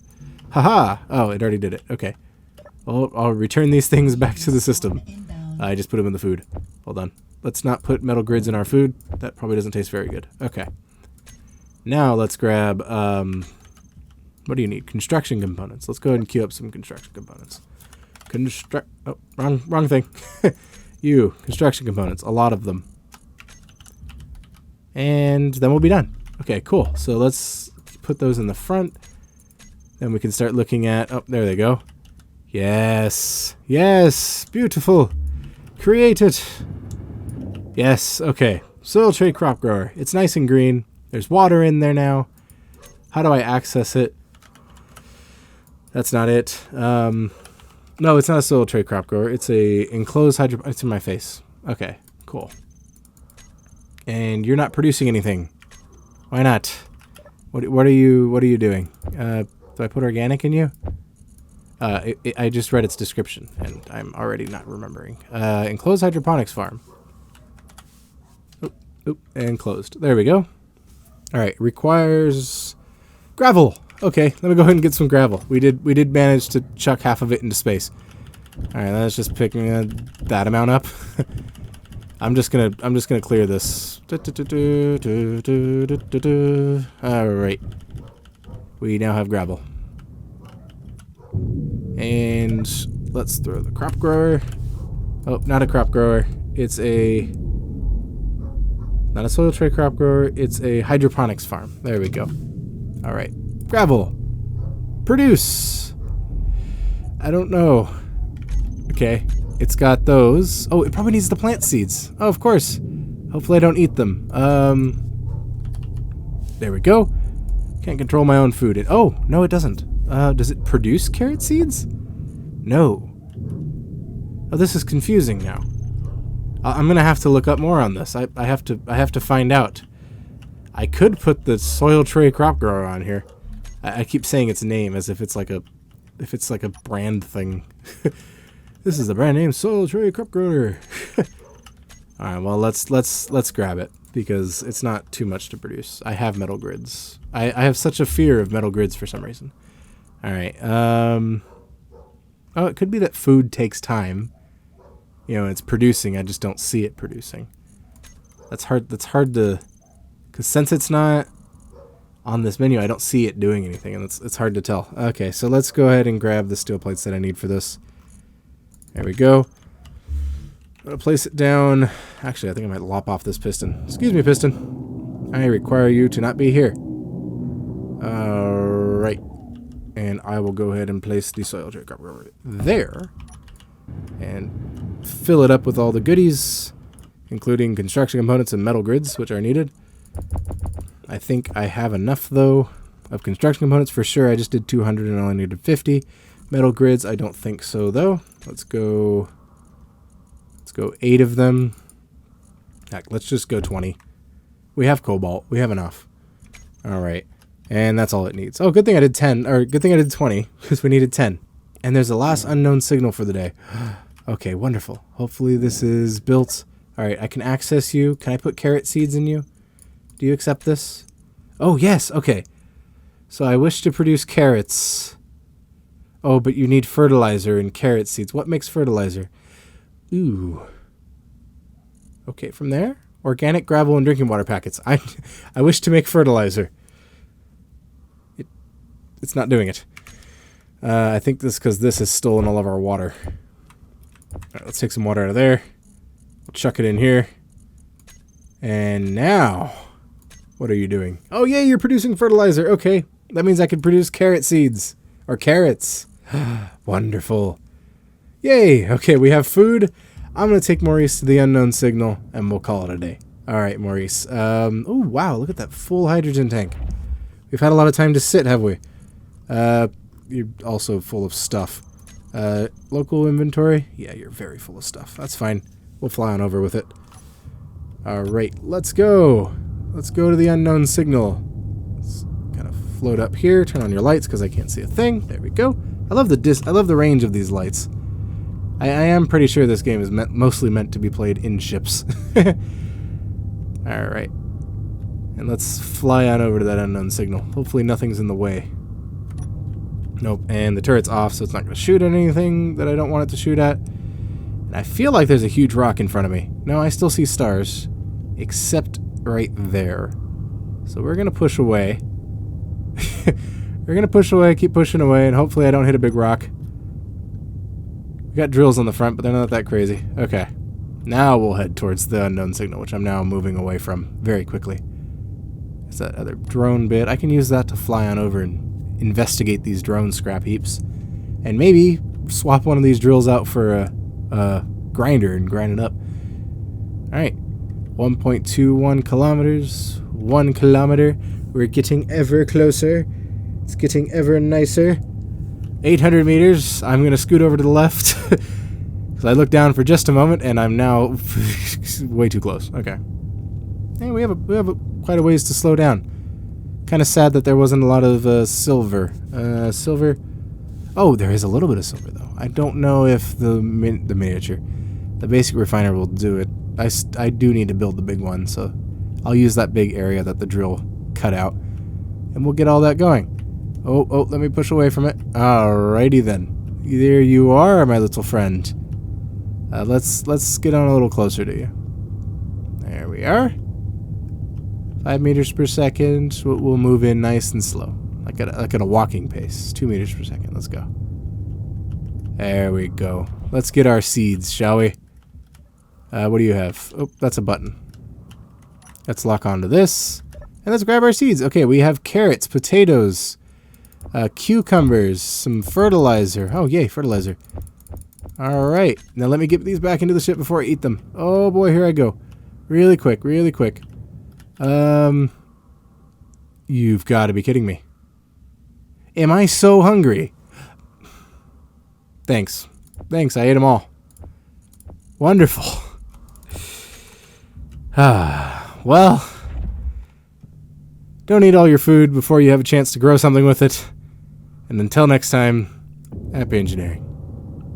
Haha! Oh, it already did it. Okay. Well, I'll return these things back to the system. I just put them in the food. Hold on. Let's not put metal grids in our food. That probably doesn't taste very good. Okay. Now let's grab, what do you need? Construction components. Let's go ahead and queue up some construction components. Oh, wrong thing. You, construction components, a lot of them. And then we'll be done. Okay, cool. So let's put those in the front. Then we can start looking at, oh, there they go. Yes. Yes. Beautiful. Create it. Yes. Okay. Soil tray crop grower. It's nice and green. There's water in there now. How do I access it? That's not it. No, it's not a soil tray crop grower. It's a enclosed hydro. It's in my face. Okay. Cool. And you're not producing anything. Why not? What are you doing? Do I put organic in you? I just read its description, and I'm already not remembering. Enclosed hydroponics farm. Oop, and closed. There we go. All right, requires gravel. Okay, let me go ahead and get some gravel. We did manage to chuck half of it into space. All right, let's just pick that amount up. I'm just gonna clear this. All right, we now have gravel. And let's throw the crop grower. Oh, not a crop grower. It's not a soil tray crop grower. It's a hydroponics farm. There we go. All right. Gravel. Produce. I don't know. Okay. It's got those. Oh, it probably needs the plant seeds. Oh, of course. Hopefully I don't eat them. There we go. Can't control my own food. Oh, no, it doesn't. Does it produce carrot seeds? No. Oh, this is confusing now. I'm gonna have to look up more on this. I have to find out. I could put the soil tray crop grower on here. I keep saying its name as if it's like a brand thing. This is the brand name soil tray crop grower. All right, well let's grab it because it's not too much to produce. I have metal grids. I have such a fear of metal grids for some reason. All right. Oh, it could be that food takes time. You know, it's producing. I just don't see it producing. That's hard to, because since it's not on this menu, I don't see it doing anything, and it's hard to tell. Okay, so let's go ahead and grab the steel plates that I need for this. There we go. I'm gonna place it down. Actually, I think I might lop off this piston. Excuse me, piston. I require you to not be here. All right. And I will go ahead and place the soil tray crop grower there. And fill it up with all the goodies, including construction components and metal grids, which are needed. I think I have enough, though, of construction components for sure. I just did 200 and I only needed 50. Metal grids, I don't think so, though. Let's go 8 of them. Heck, let's just go 20. We have cobalt. We have enough. All right. And that's all it needs. Oh, good thing I did 10, or good thing I did 20, because we needed 10. And there's the last unknown signal for the day. Okay, wonderful. Hopefully this is built. All right, I can access you. Can I put carrot seeds in you? Do you accept this? Oh, yes, okay. So I wish to produce carrots. Oh, but you need fertilizer and carrot seeds. What makes fertilizer? Ooh. Okay, from there? Organic gravel and drinking water packets. I wish to make fertilizer. It's not doing it. I think this because this has stolen all of our water. All right, let's take some water out of there. We'll chuck it in here. And now, what are you doing? Oh, yeah, you're producing fertilizer. Okay, that means I can produce carrot seeds. Or carrots. Wonderful. Yay. Okay, we have food. I'm going to take Maurice to the unknown signal, and we'll call it a day. All right, Maurice. Oh, wow, look at that full hydrogen tank. We've had a lot of time to sit, have we? You're also full of stuff. Local inventory? Yeah, you're very full of stuff. That's fine. We'll fly on over with it. Alright, let's go. Let's go to the unknown signal. Let's kind of float up here. Turn on your lights because I can't see a thing. There we go. I love the range of these lights. I am pretty sure this game is mostly meant to be played in ships. Alright. And let's fly on over to that unknown signal. Hopefully nothing's in the way. Nope, and the turret's off, so it's not going to shoot at anything that I don't want it to shoot at. And I feel like there's a huge rock in front of me. No, I still see stars, except right there. So we're going to push away. We're going to push away, keep pushing away, and hopefully I don't hit a big rock. We got drills on the front, but they're not that crazy. Okay, now we'll head towards the unknown signal, which I'm now moving away from very quickly. Is that other drone bit? I can use that to fly on over and investigate these drone scrap heaps. And maybe swap one of these drills out for a grinder and grind it up. Alright. 1.21 kilometers. 1 kilometer. We're getting ever closer. It's getting ever nicer. 800 meters. I'm going to scoot over to the left. Because I looked down for just a moment, and I'm now way too close. Okay. Hey, we have quite a ways to slow down. Kind of sad that there wasn't a lot of silver. Silver. Oh, there is a little bit of silver, though. I don't know if the miniature, the basic refiner will do it. I do need to build the big one, so I'll use that big area that the drill cut out, and we'll get all that going. Oh, let me push away from it. Alrighty then. There you are, my little friend. Let's get on a little closer to you. There we are. 5 meters per second. We'll move in nice and slow, like at a walking pace. 2 meters per second. Let's go. There we go. Let's get our seeds, shall we? What do you have? Oh, that's a button. Let's lock onto this. And let's grab our seeds. Okay, we have carrots, potatoes, cucumbers, some fertilizer. Oh, yay, fertilizer. Alright. Now let me get these back into the ship before I eat them. Oh, boy, here I go. Really quick, really quick. You've got to be kidding me. Am I so hungry? Thanks. Thanks, I ate them all. Wonderful. Well, don't eat all your food before you have a chance to grow something with it. And until next time, happy engineering.